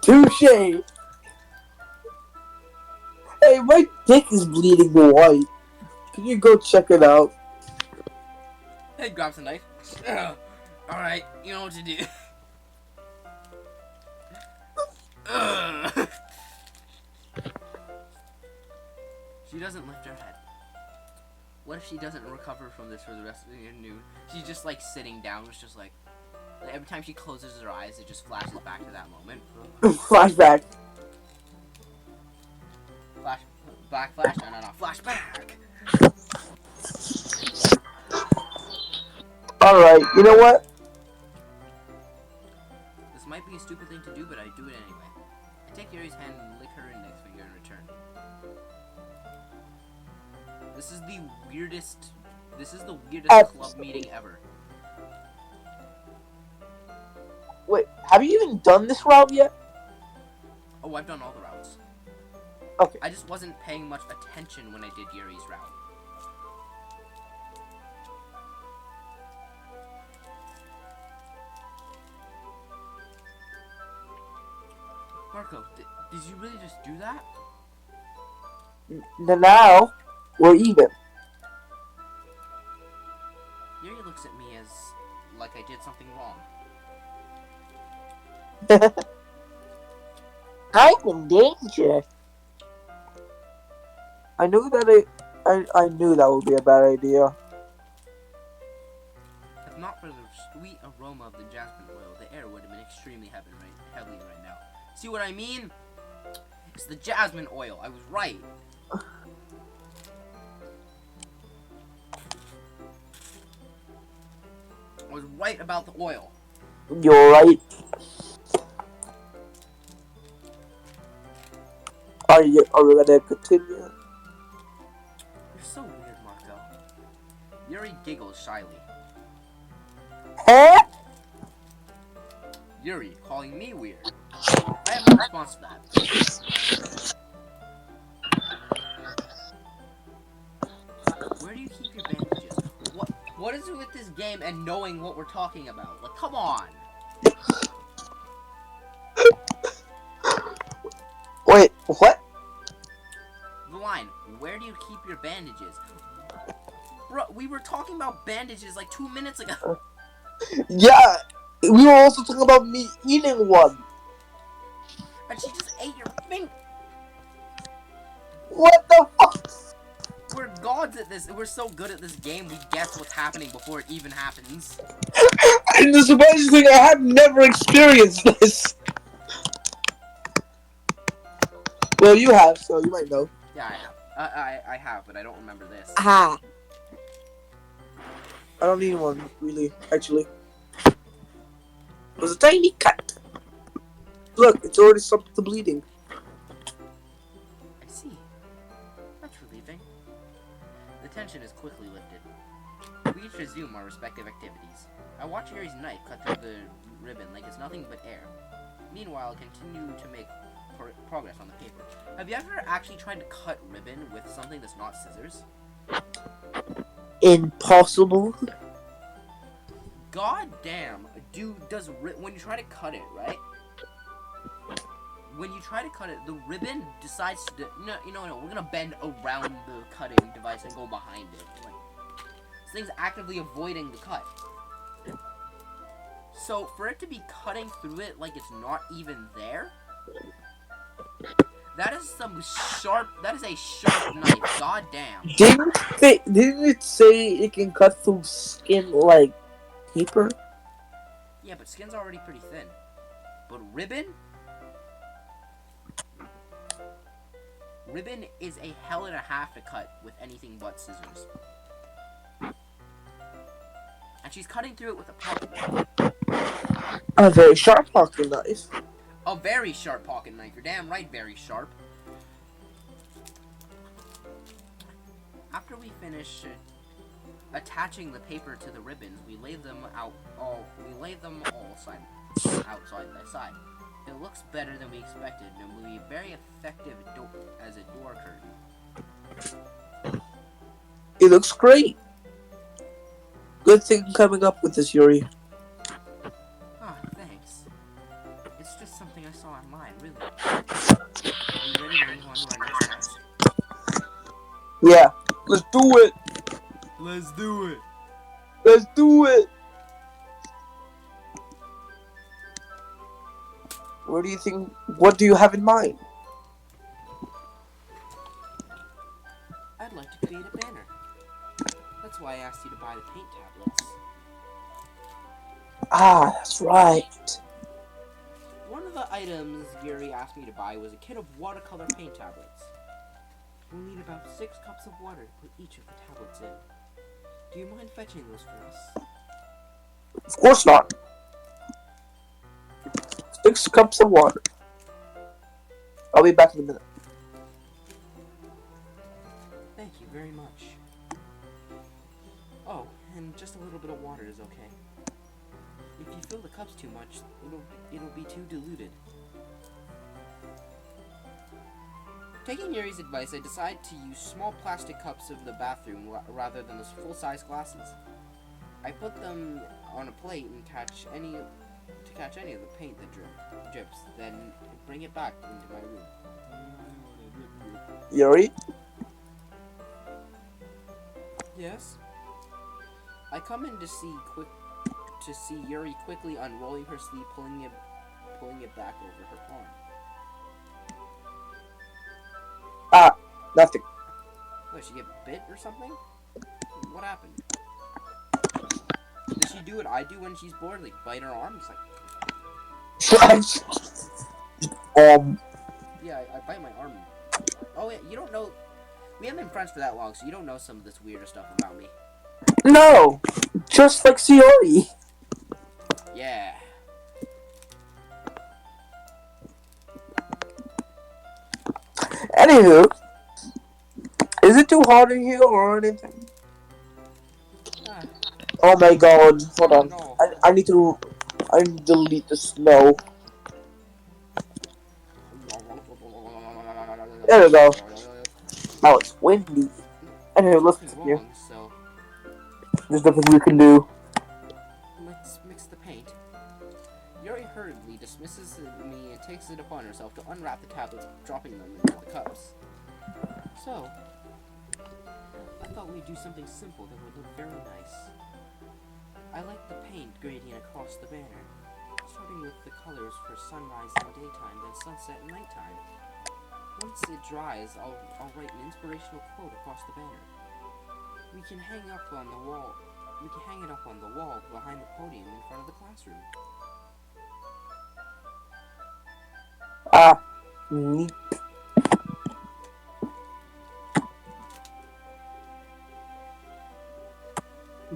Touche. Hey, my dick is bleeding white. Can you go check it out? Hey, grabs a knife. Alright, you know what to do. She doesn't lift her head. What if she doesn't recover from this for the rest of the afternoon? She's just like sitting down, it's just like every time she closes her eyes, it just flashes back to that moment. Flashback. Flash, no, flashback! Alright, you know what? This might be a stupid thing to do, but I do it anyway. I take Yuri's hand and lick her index finger in return. This is the weirdest club meeting ever. Wait, have you even done this route yet? Oh, I've done all the routes. Okay. I just wasn't paying much attention when I did Yuri's route. Marko, did you really just do that? Now, we're even. Yuri looks at me as like I did something wrong. I'm in danger. I knew that I knew that would be a bad idea. If not for the sweet aroma of the jasmine oil, the air would have been extremely heavy right now. See what I mean? It's the jasmine oil. I was right. I was right about the oil. You're right. Are we gonna continue? You're so weird, Marko. Yuri giggles shyly. Huh? Yuri calling me weird. I have no response to that. Where do you keep your bandages? What is it with this game and knowing what we're talking about? Like, come on. Wait, what? The line, where do you keep your bandages? Bro, we were talking about bandages like 2 minutes ago. Yeah, we were also talking about me eating one. And she just ate your finger. What the fuck? We're gods at this. We're so good at this game, we guess what's happening before it even happens. And the surprising thing, I have never experienced this. Well, you have, so you might know. Yeah, I have. I have, but I don't remember this. Ah. I don't need one, really, actually. It was a tiny cut. Look, it's already stopped the bleeding. I see. That's relieving. The tension is quickly lifted. We each resume our respective activities. I watch Yuri's knife cut through the ribbon like it's nothing but air. Meanwhile, continue to make progress on the paper. Have you ever actually tried to cut ribbon with something that's not scissors? Impossible. God damn, dude, when you try to cut it, right? When you try to cut it, the ribbon decides to, no, we're gonna bend around the cutting device and go behind it. Like, this thing's actively avoiding the cut. So, for it to be cutting through it like it's not even there, that is a sharp knife, god damn. Didn't it say it can cut through skin like paper? Yeah, but skin's already pretty thin. But ribbon? Ribbon is a hell and a half to cut with anything but scissors. And she's cutting through it with a pocket knife. A very sharp pocket knife. A very sharp pocket knife. You're damn right, very sharp. After we finish attaching the paper to the ribbons, we lay them all outside by side. It looks better than we expected and will be very effective as a door curtain. It looks great. Good thing coming up with this, Yuri. Ah, thanks. It's just something I saw online, really. Are you ready to move on to our next task? Yeah, let's do it. Let's do it. Let's do it. What do you have in mind? I'd like to create a banner. That's why I asked you to buy the paint tablets. Ah, that's right. One of the items Yuri asked me to buy was a kit of watercolor paint tablets. We'll need about 6 cups of water to put each of the tablets in. Do you mind fetching those for us? Of course not. 6 cups of water. I'll be back in a minute. Thank you very much. Oh, and just a little bit of water is okay. If you fill the cups too much, it'll be too diluted. Taking Yuri's advice, I decided to use small plastic cups of the bathroom rather than those full-size glasses. I put them on a plate and catch any of the paint that drips, then bring it back into my room. Yuri? Yes? I come in to see Yuri quickly unrolling her sleeve, pulling it back over her arm. Ah, nothing. What, she get bit or something? What happened? Does she do what I do when she's bored, like bite her arm? It's like... Yeah, I bite my arm. Oh yeah, you don't know... We haven't been friends for that long, so you don't know some of this weirder stuff about me. No! Just like Sayori. Yeah. Anywho, is it too hot in here or anything? Oh my god, hold on. No. I need to delete the snow. There we go. Now it's windy. Anyway, let's continue. So There's nothing we can do. let's mix the paint. Yuri hurriedly dismisses me and takes it upon herself to unwrap the tablets, dropping them into the cups. So, I thought we'd do something simple that would look very nice. I like the paint gradient across the banner, starting with the colors for sunrise and daytime, then sunset and nighttime. Once it dries, I'll write an inspirational quote across the banner. We can hang it up on the wall behind the podium in front of the classroom. Neat.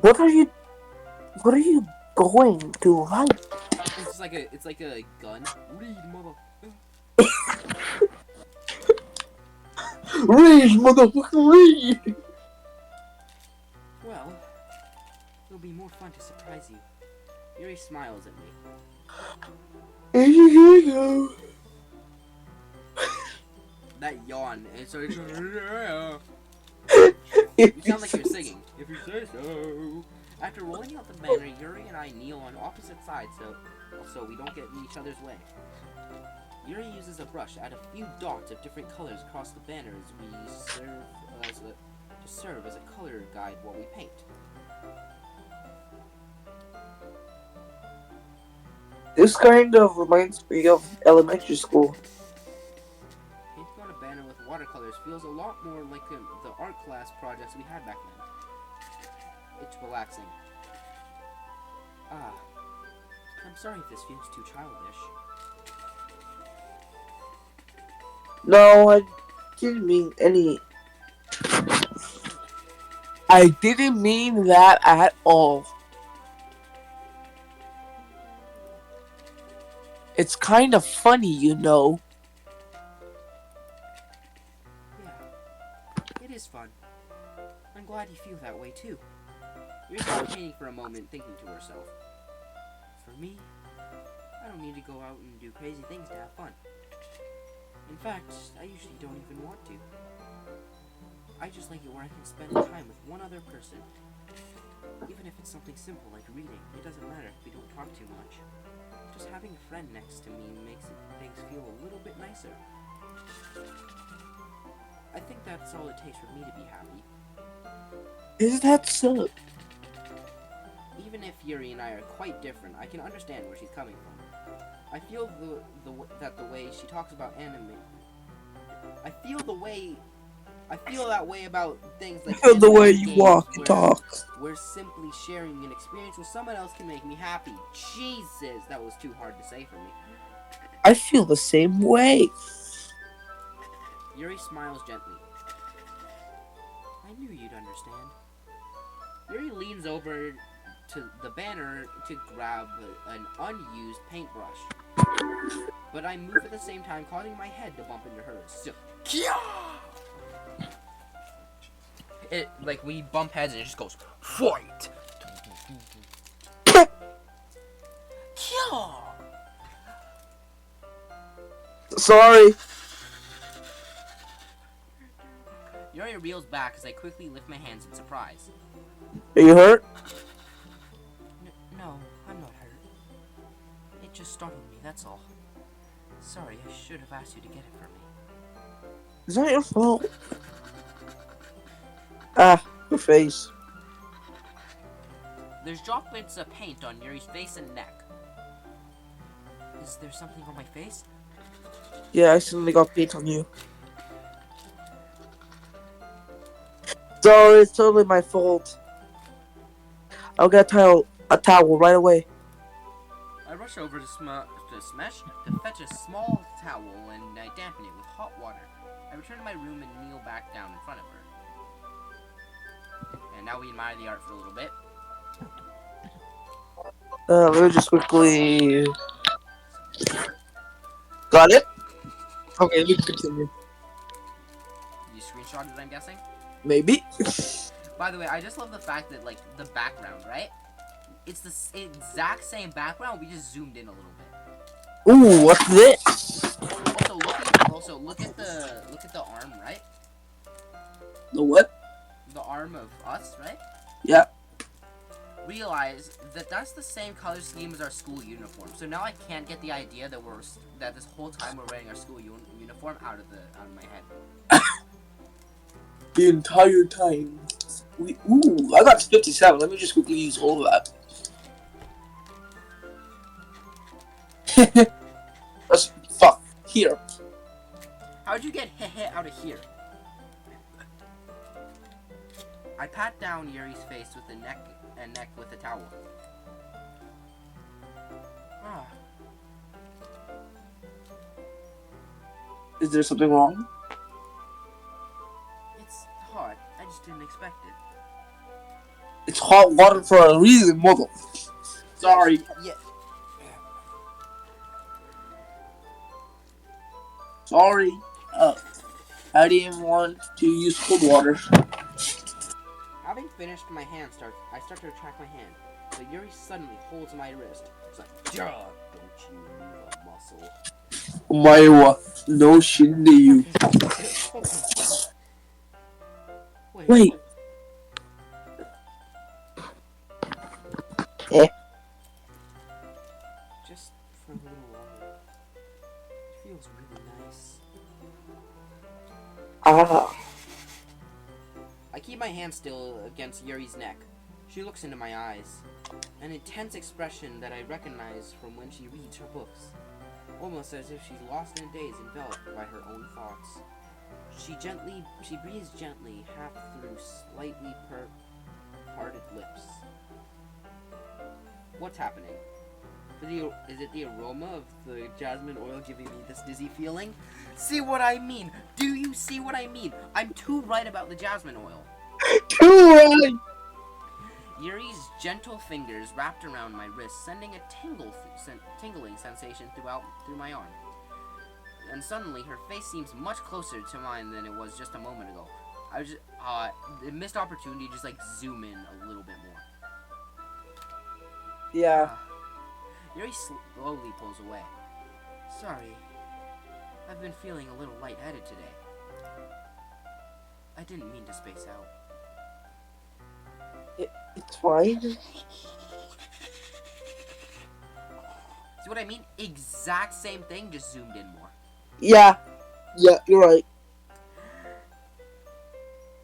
What are you going to write? It's like a gun. Read, mother. Read, motherfucker, read! Well, it'll be more fun to surprise you. Yuri smiles at me. Here you go. That yawn. And so you You sound like you're singing. If you say so. After rolling out the banner, Yuri and I kneel on opposite sides so we don't get in each other's way. Yuri uses a brush to add a few dots of different colors across the banner as we serve as a color guide while we paint. This kind of reminds me of elementary school. Painting on a banner with watercolors feels a lot more like the art class projects we had back then. It's relaxing. I'm sorry if this feels too childish. No, I didn't mean that at all. It's kind of funny, you know. Yeah, it is fun. I'm glad you feel that way too. Yuri stopped painting for a moment, thinking to herself. For me, I don't need to go out and do crazy things to have fun. In fact, I usually don't even want to. I just like it where I can spend time with one other person. Even if it's something simple like reading, it doesn't matter if we don't talk too much. Just having a friend next to me makes things feel a little bit nicer. I think that's all it takes for me to be happy. Isn't that so? Even if Yuri and I are quite different, I can understand where she's coming from. I feel that the way she talks about anime. I feel that way about things like The anime way and you games, walk and talk. where simply sharing an experience with someone else can make me happy. Jesus, that was too hard to say for me. I feel the same way. Yuri smiles gently. I knew you'd understand. Yuri leans over to the banner to grab an unused paintbrush. But I move at the same time, causing my head to bump into hers. So, it, like, we bump heads and it just goes, fight! Sorry. Yuri reels back as I quickly lift my hands in surprise. Are you hurt? No, I'm not hurt. It just startled me, that's all. Sorry, I should have asked you to get it for me. It's not your fault. Ah, your face. There's droplets of paint on Yuri's face and neck. Is there something on my face? Yeah, I suddenly got paint on you. Sorry, it's totally my fault. I'll get a towel right away. I rush over to fetch a small towel and I dampen it with hot water. I return to my room and kneel back down in front of her. And now we admire the art for a little bit. Let me just quickly... Got it? Okay, we can continue. You screenshotted it, I'm guessing? Maybe. By the way, I just love the fact that, like, the background, right? It's the exact same background, we just zoomed in a little bit. Ooh, what's this? Also, look at the arm, right? The what? The arm of us, right? Yeah. Realize that that's the same color scheme as our school uniform. So now I can't get the idea that this whole time we're wearing our school uniform out of my head. The entire time. Ooh, I got 57. Let me just quickly use all of that. Let's fuck here. How'd you get heh out of here? I pat down Yuri's face with the neck with a towel. Ah. Is there something wrong? It's hot. I just didn't expect it. It's hot water for a reason, mother. Sorry. Yeah. Sorry. I didn't want to use cold water. Having finished my hand I start to retract my hand, but Yuri suddenly holds my wrist. It's like, "Duh, don't you move a muscle." Omaewa, no shindeyu. Wait. Just for a little longer. It feels really nice. Ah. I keep my hand still against Yuri's neck. She looks into my eyes. An intense expression that I recognize from when she reads her books. Almost as if she's lost in a daze, enveloped by her own thoughts. She breathes gently, half through slightly parted lips. What's happening? Is it the aroma of the jasmine oil giving me this dizzy feeling? See what I mean? Do you see what I mean? I'm too right about the jasmine oil. Too right. Yuri's gentle fingers wrapped around my wrist, sending a tingling sensation through my arm. And suddenly, her face seems much closer to mine than it was just a moment ago. I was just, the missed opportunity to just like zoom in a little bit more. Yeah. Yuri slowly pulls away. Sorry, I've been feeling a little lightheaded today. I didn't mean to space out. It's fine. See what I mean? Exact same thing, just zoomed in more. Yeah. Yeah, you're right.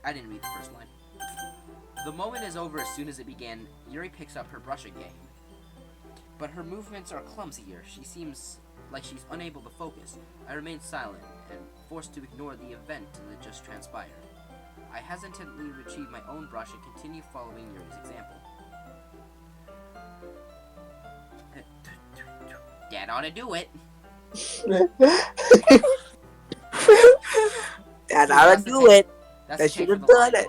I didn't read the first line. The moment is over as soon as it began. Yuri picks up her brush again. But her movements are clumsier. She seems like she's unable to focus. I remain silent and forced to ignore the event that just transpired. I hesitantly retrieve my own brush and continue following Yuri's example. Dad ought to do it. And I would do it. That's I the should take have for the done line.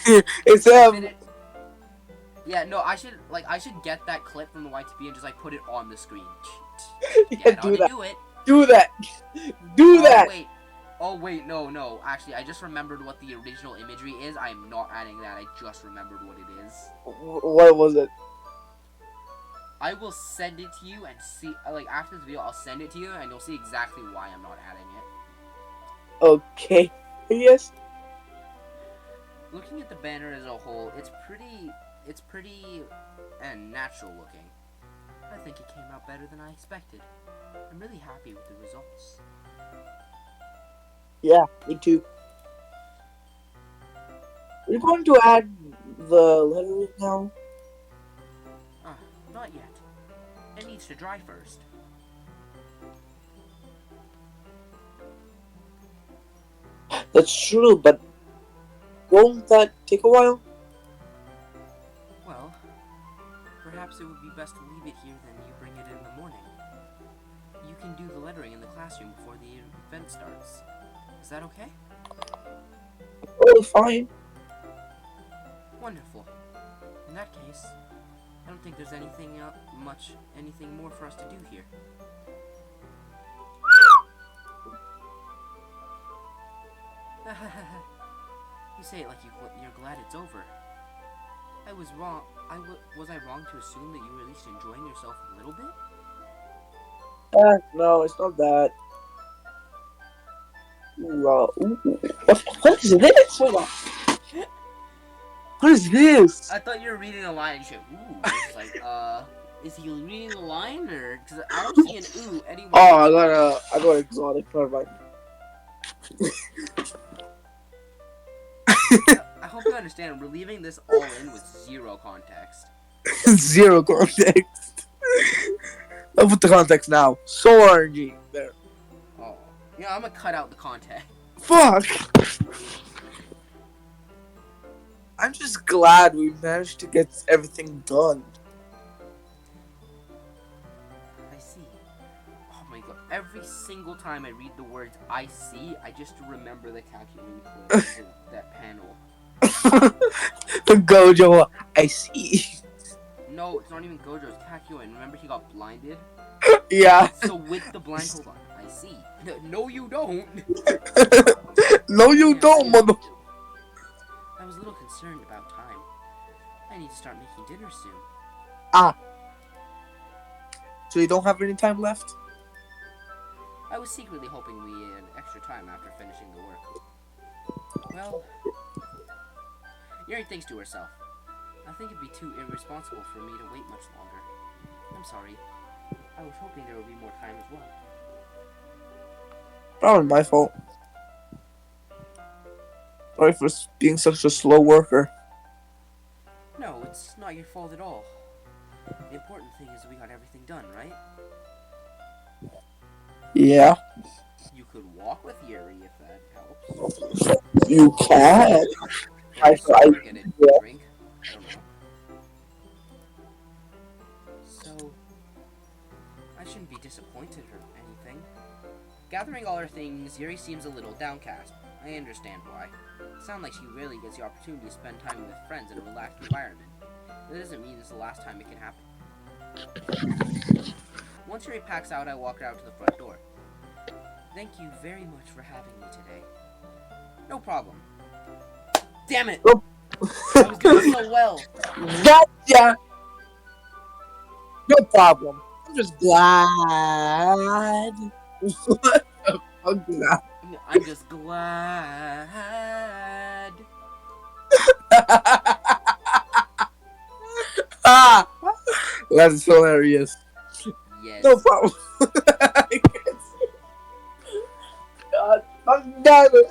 it. It's Yeah, no, I should get that clip from the YTP and just like put it on the screen. Yeah, Dad ought to do it. Do that. Do that. Wait, no. Actually, I just remembered what the original imagery is. I'm not adding that. I just remembered what it is. What was it? I will send it to you and see. Like after this video, I'll send it to you and you'll see exactly why I'm not adding it. Okay. Yes. Looking at the banner as a whole, it's pretty and natural looking. I think it came out better than I expected. I'm really happy with the results. Yeah, me too. We're going to add the lettering now. Not yet. It needs to dry first. That's true, but won't that take a while? Well, perhaps it would be best to leave it here than you bring it in the morning. You can do the lettering in the classroom before the event starts. Is that okay? Oh, fine. Wonderful. In that case, I don't think there's anything more for us to do here. You say it like you're glad it's over. I was wrong. Was I wrong to assume that you were at least enjoying yourself a little bit? No, it's not that. What is this? Hold on. What is this? I thought you were reading a line and shit. Ooh, it's like, is he reading a line or? Because I don't see an ooh anywhere. Oh, I got exotic. Never mind. I hope you understand. We're leaving this all in with zero context. Zero context. I'll put the context now. So RNG. There. Oh. Yeah, I'm gonna cut out the context. Fuck! I'm just glad we managed to get everything done. I see. Oh my god. Every single time I read the words I see, I just remember the calculating code that panel. Gojo, I see. No, it's not even Gojo, it's Kakyoin. Remember he got blinded? Yeah. So with the blind, hold on, I see. No, you don't. No, you don't, mother. I was a little concerned about time. I need to start making dinner soon. Ah. So you don't have any time left? I was secretly hoping we had extra time after finishing the work. Well, Yuri thinks to herself. I think it'd be too irresponsible for me to wait much longer. I'm sorry. I was hoping there would be more time as well. Probably my fault. Sorry for being such a slow worker. No, it's not your fault at all. The important thing is we got everything done, right? Yeah. You could walk with Yuri if that helps. You can. Or get a drink. I don't know. So, I shouldn't be disappointed or anything. Gathering all her things, Yuri seems a little downcast. I understand why. It sounds like she really gets the opportunity to spend time with friends in a relaxed environment. That doesn't mean it's the last time it can happen. Once Yuri packs out, I walk her out to the front door. Thank you very much for having me today. No problem. Damn it! Oh. I was doing so well. Gotcha! No problem. I'm just glad. What the fuck is that? I'm just glad. Ah! That's hilarious. Yes. No problem. I can't see. God, fucking damn it.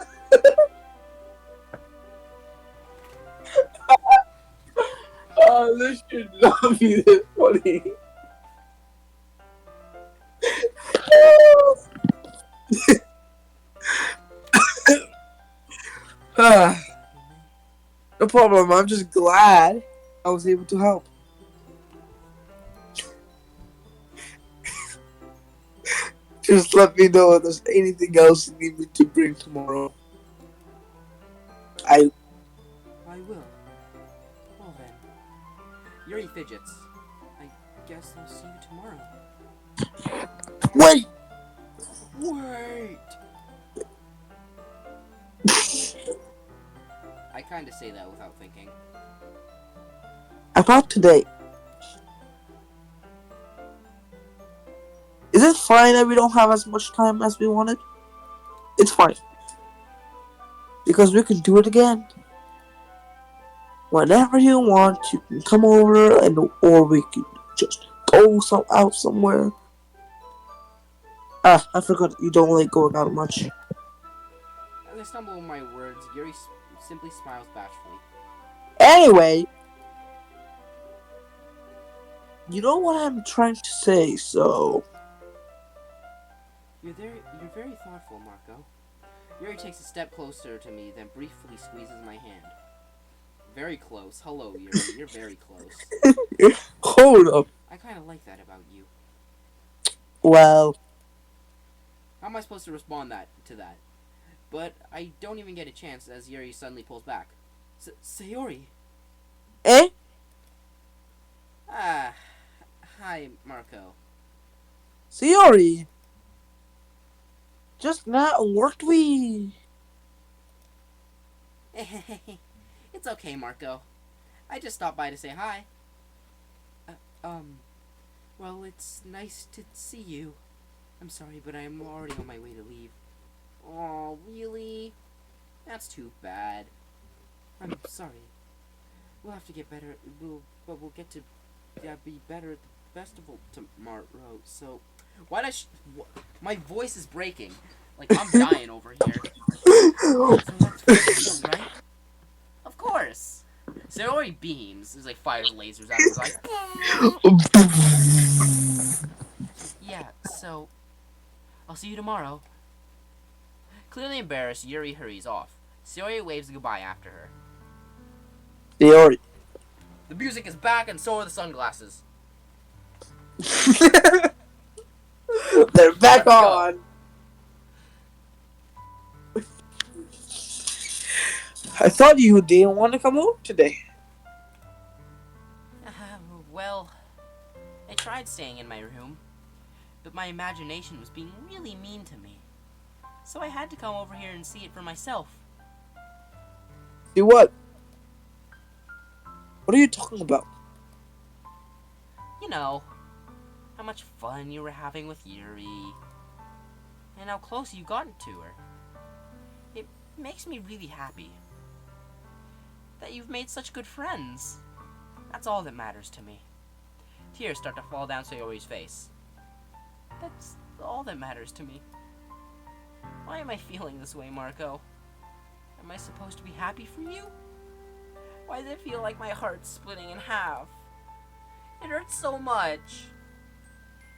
Oh, this should not be this funny. Ah, no problem. I'm just glad I was able to help. Just let me know if there's anything else you need me to bring tomorrow. I will. Well then. Yuri fidgets. I guess I'll see you tomorrow. Wait! Wait! I kinda say that without thinking. About today. Is it fine that we don't have as much time as we wanted? It's fine. Because we can do it again. Whenever you want, you can come over or we can just go out somewhere. Ah, I forgot you don't like going out much. As I stumble over my words, Yuri simply smiles bashfully. Anyway, you know what I'm trying to say, so... You're very thoughtful, Marko. Yuri takes a step closer to me, then briefly squeezes my hand. Very close. Hello, Yuri. You're very close. Hold up. I kind of like that about you. Well... How am I supposed to respond to that? But I don't even get a chance as Yuri suddenly pulls back. Sayori! Eh? Ah. Hi, Marko. Sayori! Just not worked we... It's okay, Marko. I just stopped by to say hi. Well, it's nice to see you. I'm sorry, but I'm already on my way to leave. Oh, really? That's too bad. I'm sorry. We'll have to get better. But we'll get to be better at the festival tomorrow. So, why does my voice is breaking? Like I'm dying over here. So that's fine, right? Of course. Sayori beams. There's like fires lasers out of his eyes. Yeah. So, I'll see you tomorrow. Clearly embarrassed, Yuri hurries off. Sayori waves goodbye after her. Sayori. The music is back, and so are the sunglasses. They're back on. I thought you didn't want to come over today. Well, I tried staying in my room, but my imagination was being really mean to me. So I had to come over here and see it for myself. See what? What are you talking about? You know, how much fun you were having with Yuri, and how close you gotten to her. It makes me really happy that you've made such good friends. That's all that matters to me. Tears start to fall down Sayori's face. That's all that matters to me. Why am I feeling this way, Marko? Am I supposed to be happy for you? Why does it feel like my heart's splitting in half? It hurts so much.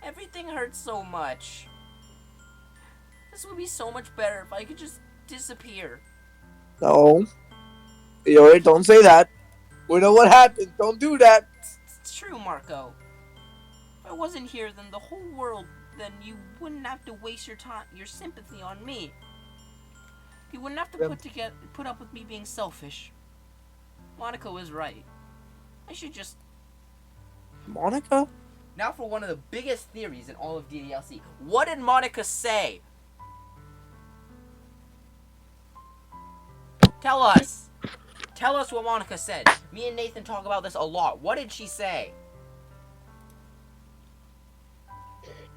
Everything hurts so much. This would be so much better if I could just disappear. No. Sayori, don't say that. We know what happened. Don't do that. It's true, Marko. If I wasn't here, then the whole world, then you wouldn't have to waste your time, your sympathy on me. You wouldn't have to Them. put up with me being selfish. Monica was right. I should just... Monica? Now for one of the biggest theories in all of DDLC. What did Monica say? Tell us. Tell us what Monica said. Me and Nathan talk about this a lot. What did she say?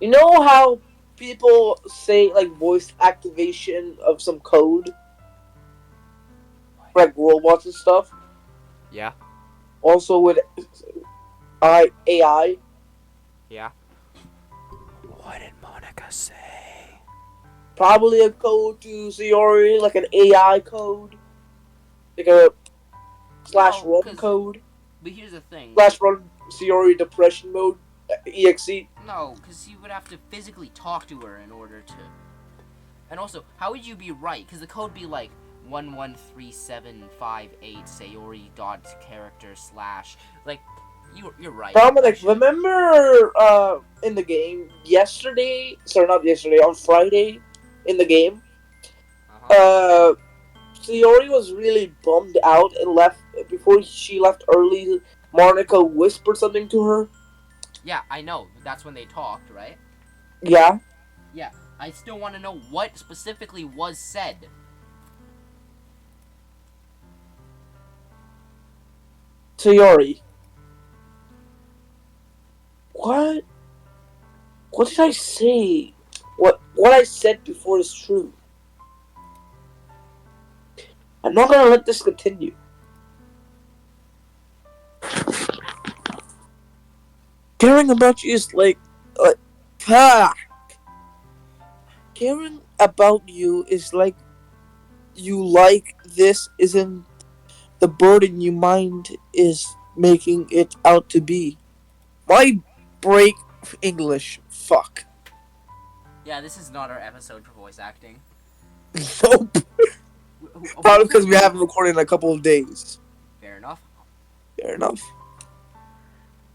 You know how people say like voice activation of some code, like robots and stuff. Yeah. Also with AI. Yeah. What did Monica say? Probably a code to Sayori, like an AI code, like a /run code. But here's the thing. /run Sayori depression mode exe. No, because you would have to physically talk to her in order to. And also, how would you be right? Because the code be like 113758 Sayori dot character / like you're right. Dominic, remember in the game yesterday? Sorry, not yesterday. On Friday, in the game, Sayori was really bummed out and left before she left early. Monica whispered something to her. Yeah, I know. That's when they talked, right? Yeah. Yeah. I still want to know what specifically was said. Sayori. What? What did I say? What I said before is true. I'm not gonna let this continue. Caring about you is caring about you is like you like this isn't the burden your mind is making it out to be. Why break English? Fuck. Yeah, this is not our episode for voice acting. Nope. Probably because we haven't recorded in a couple of days. Fair enough. Fair enough.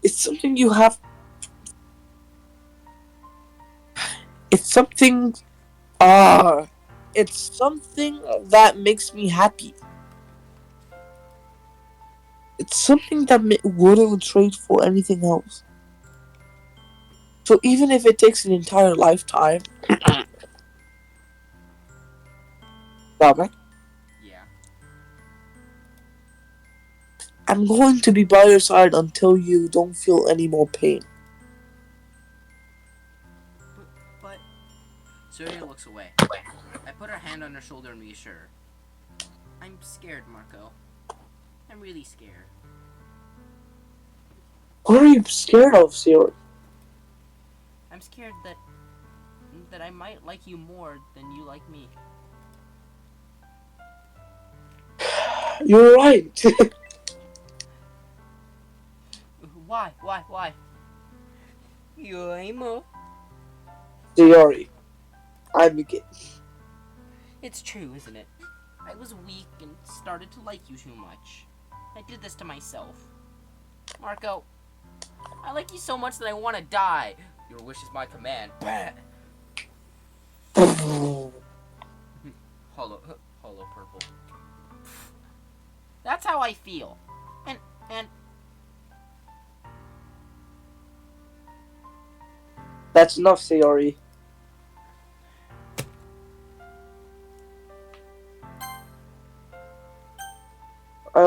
It's something you have. It's something. It's something that makes me happy. It's something that wouldn't trade for anything else. So even if it takes an entire lifetime. Dominic? Yeah. I'm going to be by your side until you don't feel any more pain. But Sayori looks away. I put her hand on her shoulder and reassure. I'm scared, Marko. I'm really scared. What are you scared of, Sayori? I'm scared that I might like you more than you like me. You're right. Why? You're Sayori, I'm a kid. It's true, isn't it? I was weak and started to like you too much. I did this to myself. Marko, I like you so much that I want to die. Your wish is my command. Hollow purple. That's how I feel. And That's enough, Sayori. I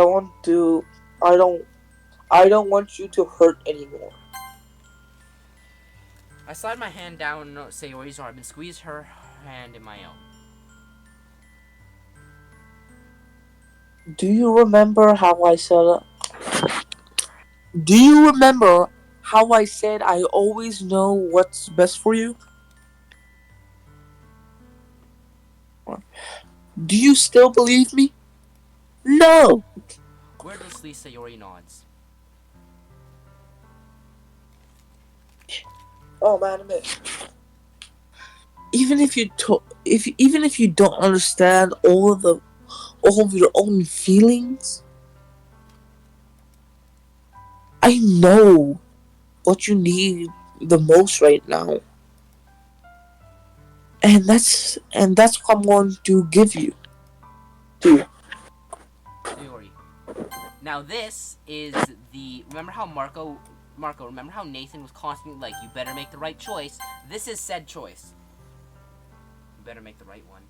don't want you to hurt anymore. I slide my hand down Sayori's arm and squeeze her hand in my own. Do you remember how I said Do you remember how I said I always know what's best for you? Do you still believe me? No! Wordlessly, Sayori nods. Oh man, even if you don't understand all of your own feelings, I know what you need the most right now. And that's what I'm going to give you. 2. Sayori. Now this is the. Remember how Marco, remember how Nathan was constantly like, you better make the right choice? This is said choice. You better make the right one.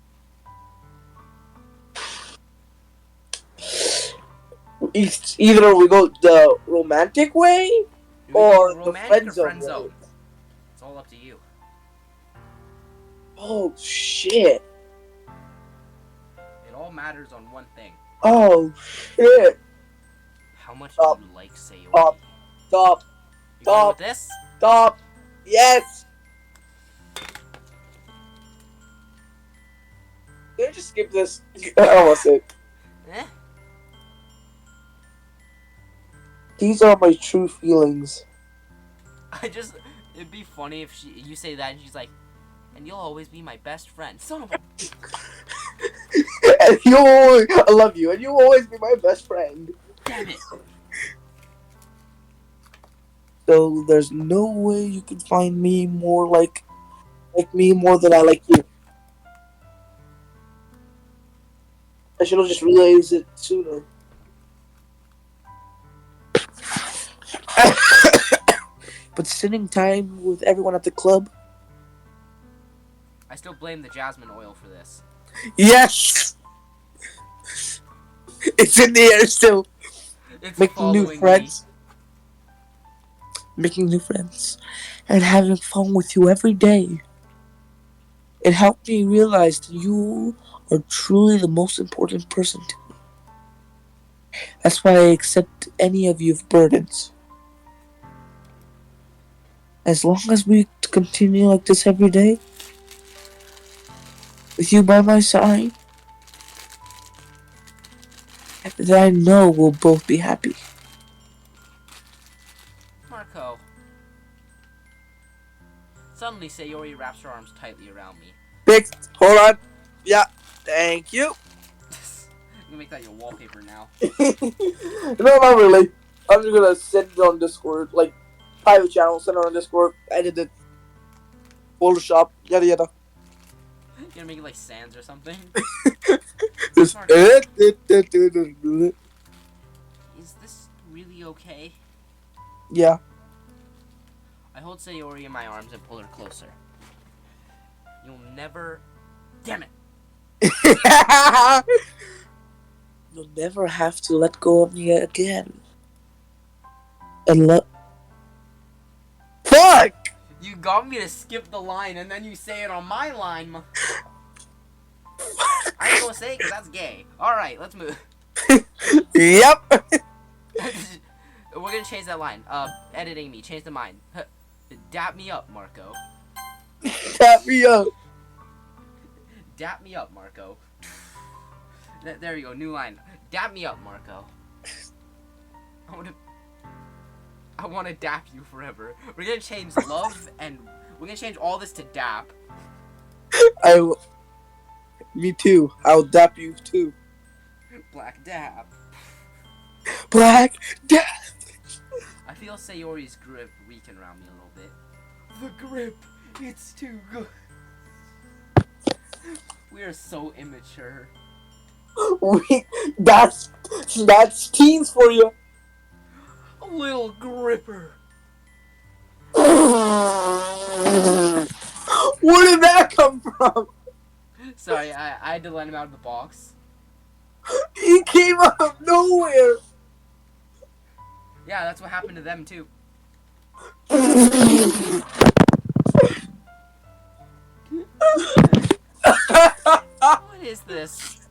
Either we go the romantic way Do we or go the romantic friend or zone friend way. zone? It's all up to you. Oh shit! It all matters on one thing. Oh shit! How much Stop. do you like Sayori? Stop! Stop! You going with Stop! this? Stop! Yes! Can I just skip this? I almost said. Eh? These are my true feelings. It'd be funny if you say that and she's like, and you'll always be my best friend. Son of a. And I love you, and you'll always be my best friend. Damn it. So there's no way you can find me more like me more than I like you. I should have just realized it sooner. But spending time with everyone at the club. I still blame the jasmine oil for this. Yes! It's in the air still. It's Making new following friends. Making new friends. And having fun with you every day. It helped me realize that you are truly the most important person to me. That's why I accept any of your burdens. As long as we continue like this every day, with you by my side, then I know we'll both be happy. Marko. Suddenly, Sayori wraps her arms tightly around me. Fixed. Hold on. Yeah. Thank you. I'm gonna make that your wallpaper now. No, not really. I'm just gonna send it on Discord, like private channel, send it on Discord, edit it, Photoshop, yada yada. You're gonna make it like Sans or something? Just Is this really okay? Yeah. I hold Sayori in my arms and pull her closer. You'll never... Damn it! You'll never have to let go of me again. And Fuck! You got me to skip the line and then you say it on my line. I ain't gonna say it because that's gay. Alright, let's move. Yep. We're gonna change that line. Editing me, change the mind. Dap me up, Marko. Tap me up. Dap me up, Marko. There you go, new line. Dap me up, Marko. I wanna dap you forever. We're gonna change love and we're gonna change all this to dap. Me too. I'll dap you too. Black dap. Black dap. I feel Sayori's grip weaken around me a little bit. The grip, it's too good. We are so immature. That's teens for you. A little gripper. Where did that come from? Sorry, I had to let him out of the box. He came out of nowhere. Yeah, that's what happened to them too. What is this?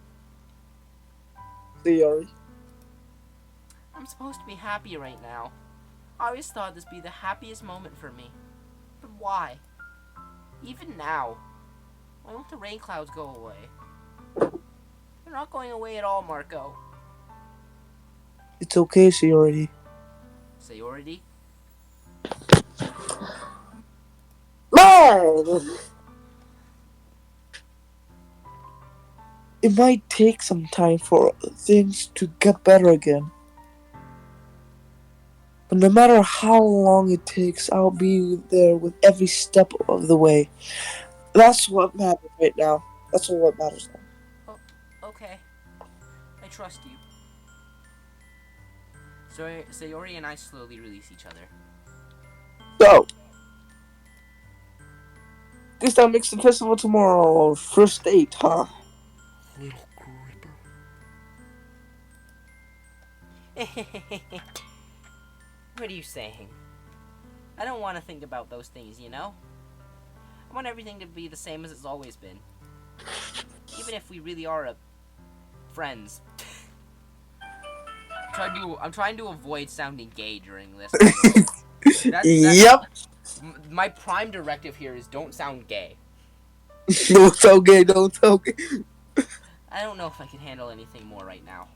Sayori. I'm supposed to be happy right now. I always thought this would be the happiest moment for me. But why? Even now. Why won't the rain clouds go away? They're not going away at all, Marko. It's okay, Sayori. Sayori? Man! It might take some time for things to get better again. But no matter how long it takes, I'll be there with every step of the way. That's what matters right now. That's what matters now. Okay. I trust you. So Sayori and I slowly release each other. So, this time mixing festival tomorrow. First date, huh? Little creeper. What are you saying? I don't want to think about those things, you know? I want everything to be the same as it's always been. Even if we really are friends. I'm trying to avoid sounding gay during this, by the way. Yep. My prime directive here is don't sound gay. Don't tell gay, don't tell gay. I don't know if I can handle anything more right now.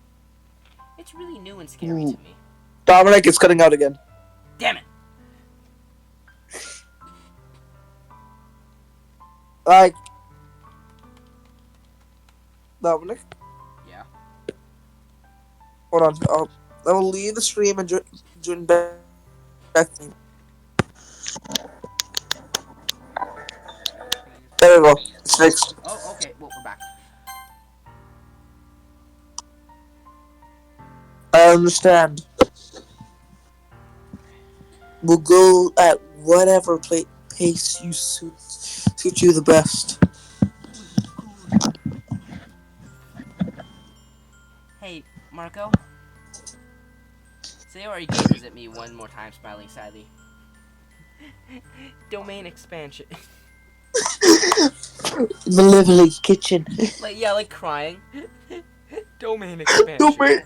It's really new and scary to me. Dominic, it's cutting out again. Damn it! Like, Dominic? Yeah? Hold on. I will leave the stream and join back. There we go. It's fixed. Oh, okay. Well, we're back. I understand. We'll go at whatever pace you suit you the best. Hey, Marko? Sayori gazes at me one more time, smiling sadly. Domain expansion. The lively kitchen. like crying. Domain expansion. Domain.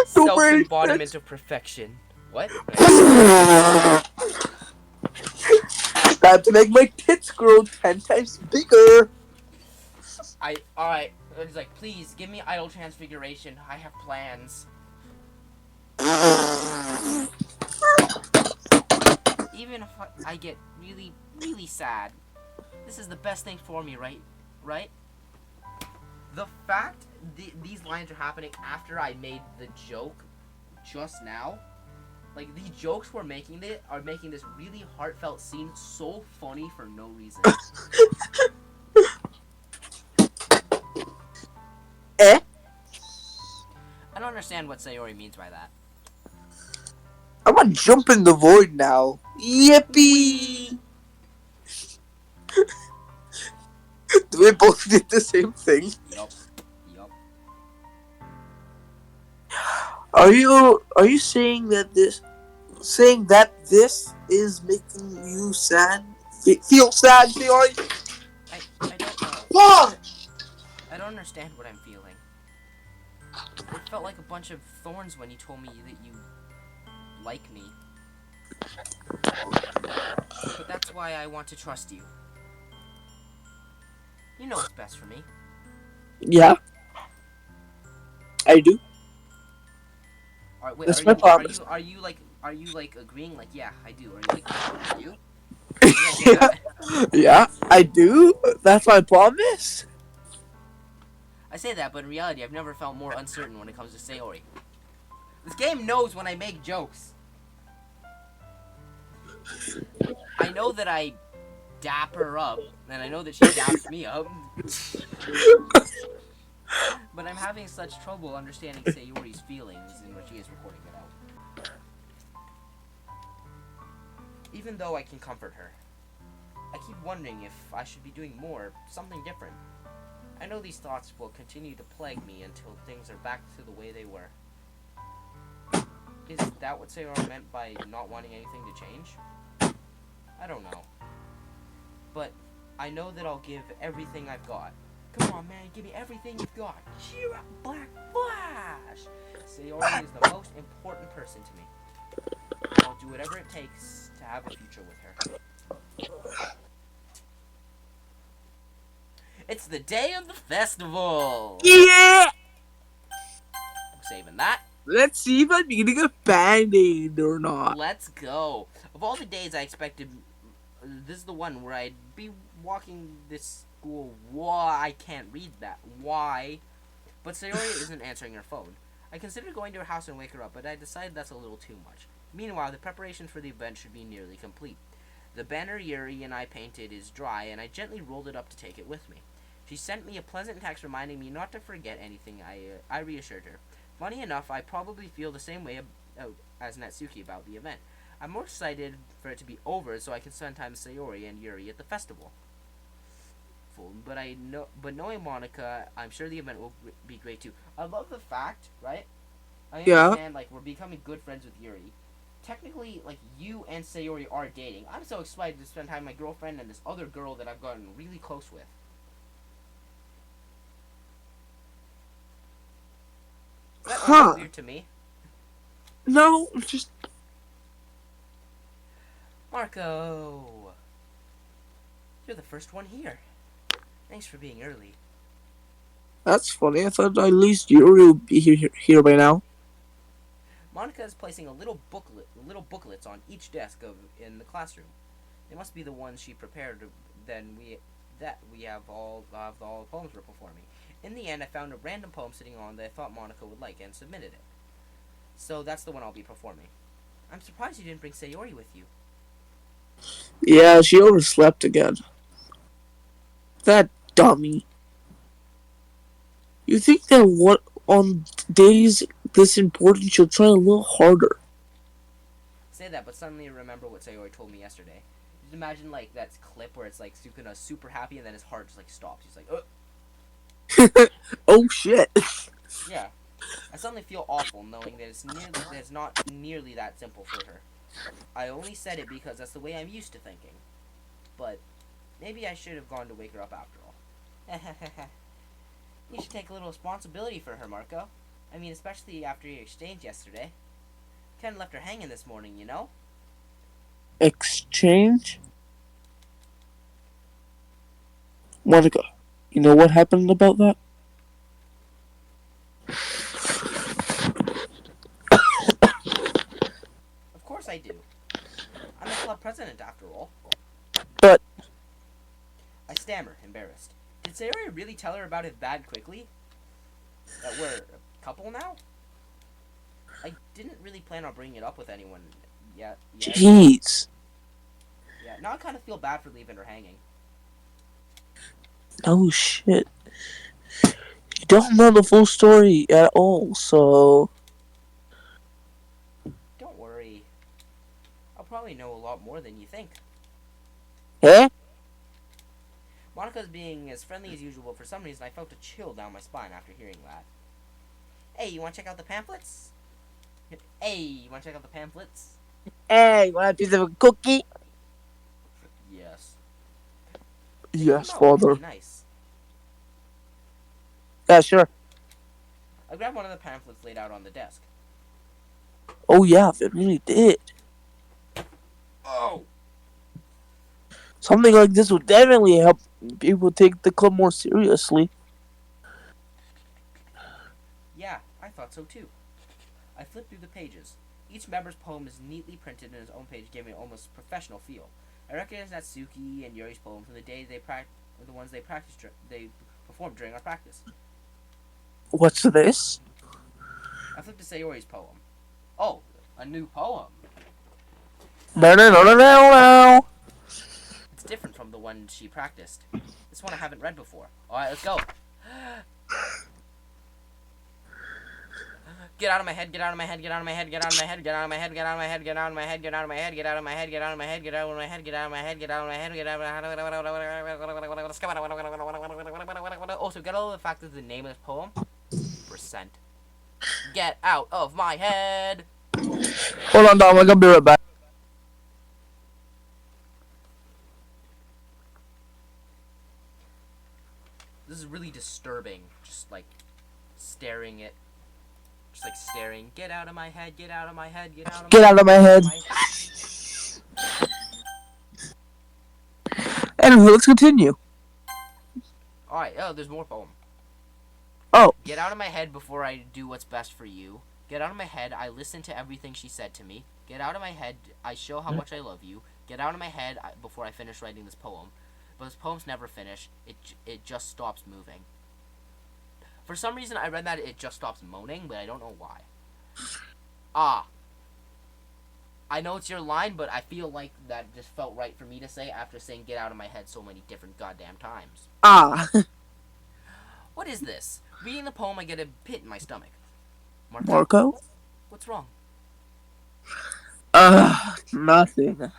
Self-embodiment of perfection. What? Time to make my tits grow 10 times bigger. Alright. It's like, please, give me idol transfiguration. I have plans. Even if I get really, really sad, this is the best thing for me, right? Right? The fact these lines are happening after I made the joke just now, like, the jokes we're making are making this really heartfelt scene so funny for no reason. Eh? I don't understand what Sayori means by that. I'm gonna jump in the void now. Yippee! We both did the same thing. Yup. Are you saying that this is making you sad? Feel sad, Sayori? I don't know. What? I don't understand what I'm feeling. It felt like a bunch of thorns when you told me that you like me. But that's why I want to trust you. You know what's best for me. Yeah, I do. Wait, That's my promise. Are you like agreeing? Like, yeah, I do. Are you like, I do? Yeah. Yeah, I do. That's my promise. I say that, but in reality, I've never felt more uncertain when it comes to Sayori. This game knows when I make jokes. I know that I dap her up, and I know that she daps me up. But I'm having such trouble understanding Sayori's feelings in when she is recording it out. Even though I can comfort her, I keep wondering if I should be doing more, something different. I know these thoughts will continue to plague me until things are back to the way they were. Is that what Sayori meant by not wanting anything to change? I don't know. But I know that I'll give everything I've got. Come on, man, give me everything you've got. Cheer up, Black Flash! Sayori is the most important person to me. I'll do whatever it takes to have a future with her. It's the day of the festival! Yeah! I'm saving that. Let's see if I'm getting a band-aid or not. Let's go. Of all the days I expected, this is the one where I'd be walking this school. Why? I can't read that. Why? But Sayori isn't answering her phone. I considered going to her house and wake her up, but I decided that's a little too much. Meanwhile, the preparations for the event should be nearly complete. The banner Yuri and I painted is dry, and I gently rolled it up to take it with me. She sent me a pleasant text reminding me not to forget anything. I reassured her. Funny enough, I probably feel the same way as Natsuki about the event. I'm more excited for it to be over so I can spend time with Sayori and Yuri at the festival. But knowing Monica, I'm sure the event will be great too. I love the fact, right? I Yeah. understand, like, we're becoming good friends with Yuri. Technically, like, you and Sayori are dating. I'm so excited to spend time with my girlfriend and this other girl that I've gotten really close with. Is that only Huh. weird to me? No, just Marko! You're the first one here. Thanks for being early. that's funny. I thought at least Yuri would be here by now. Monica is placing little booklets on each desk in the classroom. They must be the ones she prepared. Then we have all the poems we're performing. In the end, I found a random poem sitting on that I thought Monica would like and submitted it. So that's the one I'll be performing. I'm surprised you didn't bring Sayori with you. Yeah, she overslept again. That dummy. You think that what on days this important she'll try a little harder? Say that, but suddenly remember what Sayori told me yesterday. Just imagine like that clip where it's like Sukuna super happy and then his heart just like stops. He's like, ugh. Oh shit. Yeah. I suddenly feel awful knowing that it's not nearly that simple for her. I only said it because that's the way I'm used to thinking. But maybe I should have gone to wake her up after all. You should take a little responsibility for her, Marko. I mean, especially after your exchange yesterday. Kinda left her hanging this morning, you know? Exchange? Monica, you know what happened about that? Of course I do. I'm the club president after all. But I stammer, embarrassed. Did Sayori really tell her about it that quickly? That we're a couple now? I didn't really plan on bringing it up with anyone yet. jeez. Yeah, now I kind of feel bad for leaving her hanging. Oh shit. You don't know the full story at all, so Don't worry. I'll probably know a lot more than you think. eh? Monica's being as friendly as usual, but for some reason I felt a chill down my spine after hearing that. Hey, you want to check out the pamphlets? Hey, you want to check out the pamphlets? Hey, you want a piece of a cookie? Yes. They Yes, came out father. really nice. Yeah, sure. I grabbed one of the pamphlets laid out on the desk. Oh yeah, they really did. Oh! Something like this would definitely help people take the club more seriously. Yeah, I thought so too. I flipped through the pages. Each member's poem is neatly printed in his own page, giving it almost professional feel. I recognize Natsuki and Yuri's poems from the day the ones they performed during our practice. What's this? I flipped to Sayori's poem. Oh, a new poem. No, no, no, no, no, no. It's different from the one she practiced. This one I haven't read before. Alright, let's go. Get out of my head, get out of my head, get out of my head, get out of my head, get out of my head, get out of my head, get out of my head, get out of my head, get out of my head, get out of my head, get out of my head, get out of my head, get out of my head, get out of my head. Also, get all the fact that the name of this poem? Percent. Get out of my head. Hold on, Dom. I'm gonna be right back. This is really disturbing. Just like staring at. Just like staring. Get out of my head, get out of my head, get out of my head. Get out of my head. Anyway, let's continue. Alright, oh, there's more poem. Oh. Get out of my head before I do what's best for you. Get out of my head, I listen to everything she said to me. Get out of my head, I show how much I love you. Get out of my head before I finish writing this poem. But this poem's never finished. It just stops moving. For some reason, I read that it just stops moaning, but I don't know why. Ah. I know it's your line, but I feel like that just felt right for me to say after saying get out of my head so many different goddamn times. Ah. What is this? Reading the poem, I get a pit in my stomach. Marko, Marko? what's wrong? Nothing.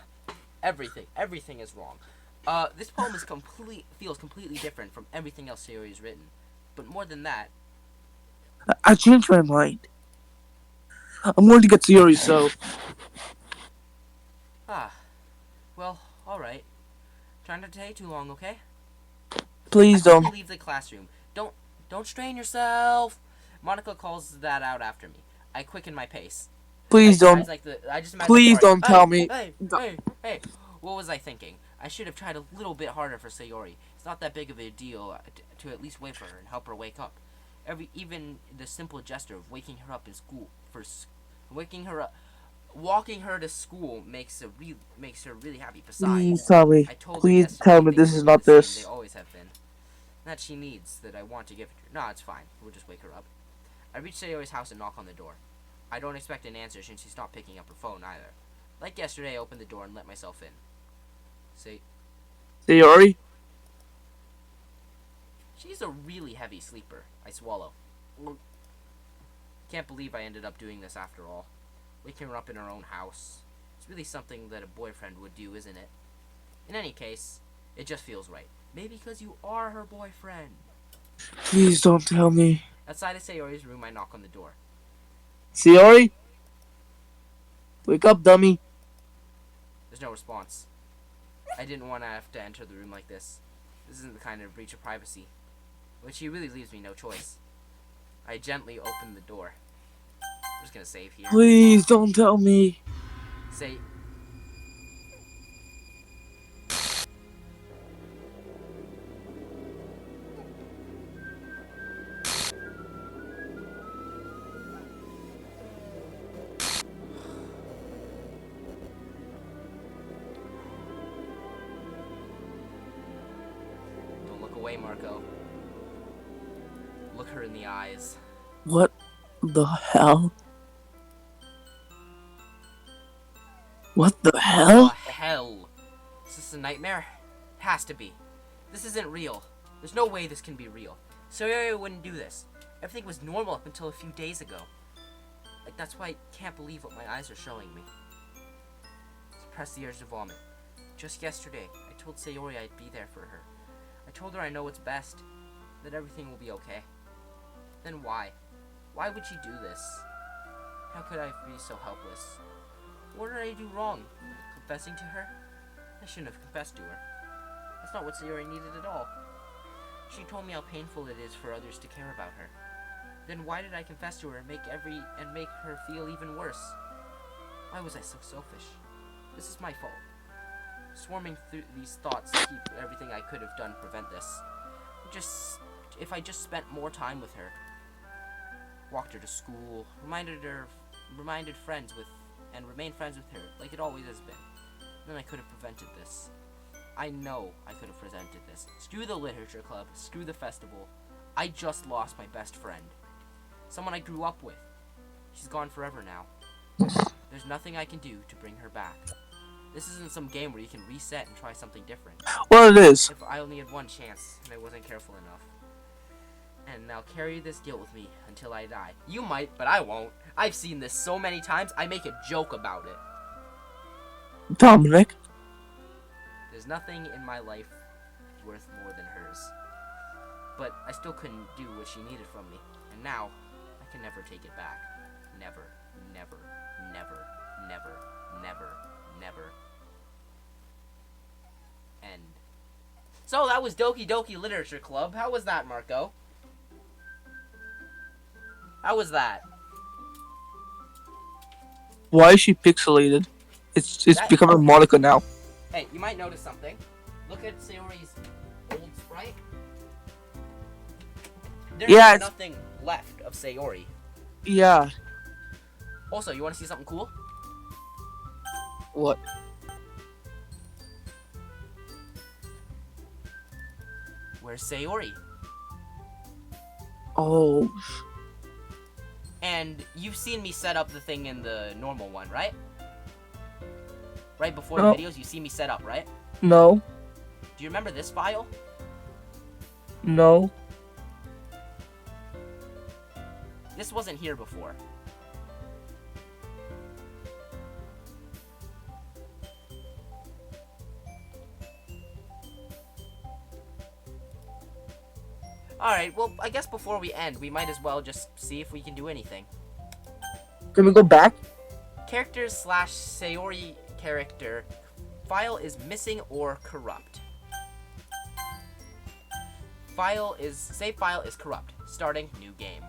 Everything is wrong. This poem feels completely different from everything else Sayori has written. But more than that, I changed my mind. I'm going to get Sayori, so well, alright. Try not to take too long, okay? I please don't. quickly leave the classroom. Don't strain yourself. Monica calls that out after me. I quicken my pace. Please don't. I just imagine Please Sayori. don't tell me. Hey. What was I thinking? I should have tried a little bit harder for Sayori. It's not that big of a deal to at least wait for her and help her wake up. Even the simple gesture of waking her up in school walking her to school makes her really happy. Besides, Please tell me. I told her Please yesterday tell me things this will is be not the same. They this. always have been. That she needs, that I want to give it to her. No, it's fine. We'll just wake her up. I reach Sayori's house and knock on the door. I don't expect an answer since she's not picking up her phone either. Like yesterday, I opened the door and let myself in. Sayori? She's a really heavy sleeper. I swallow. Can't believe I ended up doing this after all. Waking her up in her own house. It's really something that a boyfriend would do, isn't it? In any case, it just feels right. Maybe because you are her boyfriend. Please don't tell me. Outside of Sayori's room, I knock on the door. Sayori? Wake up, dummy. There's no response. I didn't want to have to enter the room like this. This isn't the kind of breach of privacy. But she really leaves me no choice. I gently open the door. I'm just gonna save here. Please don't tell me. Say... Don't look away, Marko. Look her in the eyes. What the hell? What the hell? What the hell? Is this a nightmare? It has to be. This isn't real. There's no way this can be real. Sayori wouldn't do this. Everything was normal up until a few days ago. Like, that's why I can't believe what my eyes are showing me. Suppress the urge to vomit. Just yesterday, I told Sayori I'd be there for her. I told her I know what's best, that everything will be okay. Then why? Why would she do this? How could I be so helpless? What did I do wrong? Confessing to her? I shouldn't have confessed to her. That's not what Sayori needed at all. She told me how painful it is for others to care about her. Then why did I confess to her and make her feel even worse? Why was I so selfish? This is my fault. Swarming through these thoughts to keep everything I could have done to prevent this. If I just spent more time with her, walked her to school, remained friends with her like it always has been, then I could have prevented this. I know I could have prevented this. Screw the literature club, screw the festival. I just lost my best friend. Someone I grew up with. She's gone forever now. There's nothing I can do to bring her back. This isn't some game where you can reset and try something different. Well, it is. If I only had one chance and I wasn't careful enough. And I'll carry this guilt with me until I die. You might, but I won't. I've seen this so many times, I make a joke about it. Dominic. There's nothing in my life worth more than hers. But I still couldn't do what she needed from me. And now, I can never take it back. Never, never, never, never, never, never. End. So that was Doki Doki Literature Club. How was that, Marko? How was that? Why is she pixelated? It's becoming Monica now. Hey, you might notice something. Look at Sayori's old sprite. There's nothing left of Sayori. Yeah. Also, you want to see something cool? What? Where's Sayori? Oh. And you've seen me set up the thing in the normal one, right? Right before No. the videos, you see me set up, right? No. Do you remember this file? No. wasn't here before. Alright, well, I guess before we end, we might as well just see if we can do anything. Can we go back? Characters / Sayori character file is missing or corrupt. Save file is corrupt. Starting new game.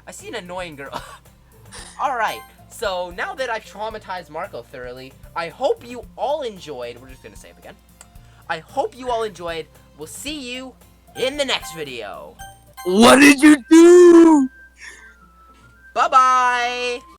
I see an annoying girl. Alright, so now that I've traumatized Marko thoroughly, I hope you all enjoyed. We're just gonna save again. I hope you all enjoyed. We'll see you in the next video. What did you do? Bye-bye!